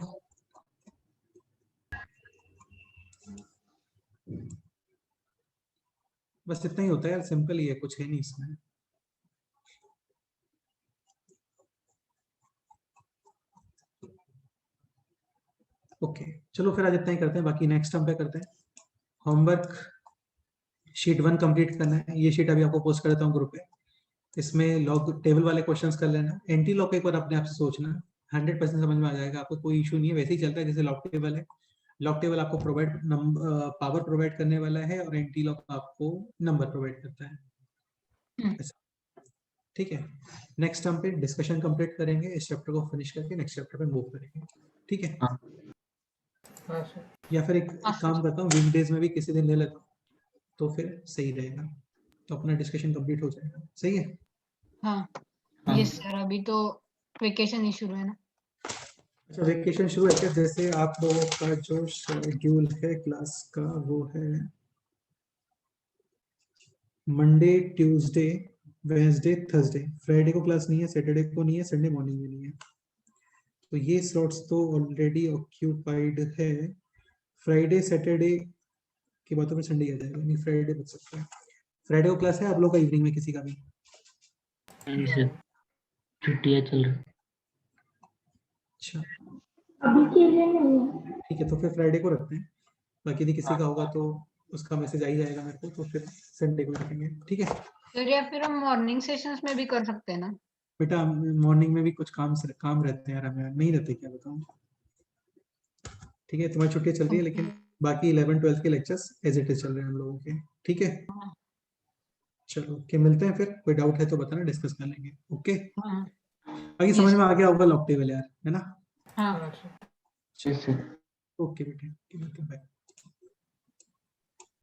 S1: बस इतना ही होता है यार, सिंपल ही है, कुछ है नहीं इसमें। ओके चलो फिर आज इतना ही करते हैं, बाकी नेक्स्ट हम पे करते हैं। होमवर्क शीट 1 कंप्लीट करना है। ये शीट अभी आपको पोस्ट कर देता हूँ ग्रुप पे। इसमें लॉग टेबल वाले क्वेश्चंस कर लेना। एंटी लॉग एक बार अपने आप से सोचना, 100% समझ में आ जाएगा आपको, कोई इशू नहीं है। वैसे ही चलता है जैसे लॉग टेबल है। लॉग टेबल आपको प्रोवाइड पावर प्रोवाइड करने वाला है, और एंटी लॉग आपको नंबर प्रोवाइड करता है। ठीक है, नेक्स्ट हम पे डिस्कशन कंप्लीट करेंगे। इस चैप्टर को फिनिश करके नेक्स्ट चैप्टर पे मूव करेंगे। ठीक है,
S2: हाँ सर।
S1: या फिर एक काम करता हूँ, वीकडेज में भी किसी दिन ले लेता हूँ, तो फिर सही रहेगा, तो अपना डिस्कशन कंप्लीट हो जाएगा। सही है?
S5: हाँ
S1: हाँ।
S5: यस सर, अभी तो वेकेशन ही शुरू है ना।
S1: अच्छा, वेकेशन शुरू है क्या? जैसे आप लोगों का जो शेड्यूल है क्लास का, वो है Monday, Tuesday, Wednesday Thursday, Friday को क्लास नहीं है, सैटरडे को नहीं है, संडे मॉर्निंग में नहीं है, तो ये स्लॉट्स तो ऑलरेडी ऑक्यूपाइड है। फ्राइडे सैटरडे के बाद तो फिर संडे आ जाएगा, नहीं फ्राइडे बच सकता है। फ्राइडे को क्लास है आप लोग का इवनिंग में किसी का भी?
S6: नहीं सर, छुट्टियाँ चल रही।
S1: अच्छा
S3: अभी के लिए नहीं है।
S1: ठीक है, तो फिर फ्राइडे को रखते हैं, बाकी यदि किसी का होगा तो उसका मैसेज आ ही जाएगा मेरे को, तो फिर संडे को रखेंगे, ठीक है।
S4: सर या फिर हम मॉर्निंग सेशंस में भी कर सकते हैं ना?
S1: बेटा मॉर्निंग में भी कुछ काम रहते हैं यार, हमें नहीं रहते क्या बताऊं। ठीक है, तुम्हारी छुट्टियां चल रही है, लेकिन बाकी 11-12 के लेक्चर्स एज इट इज चल रहे हैं हम लोगों के, ठीक है। चलो ओके, मिलते हैं फिर, कोई डाउट है तो बताना, डिस्कस कर लेंगे, ओके।
S4: हाँ
S1: बाकी समझ में आ गया होगा लॉकटेबल यार, है ना?
S4: हाँ
S2: हाँ सर।
S6: Yes sir.
S1: ओके बेटे, मिलते हैं, बाय।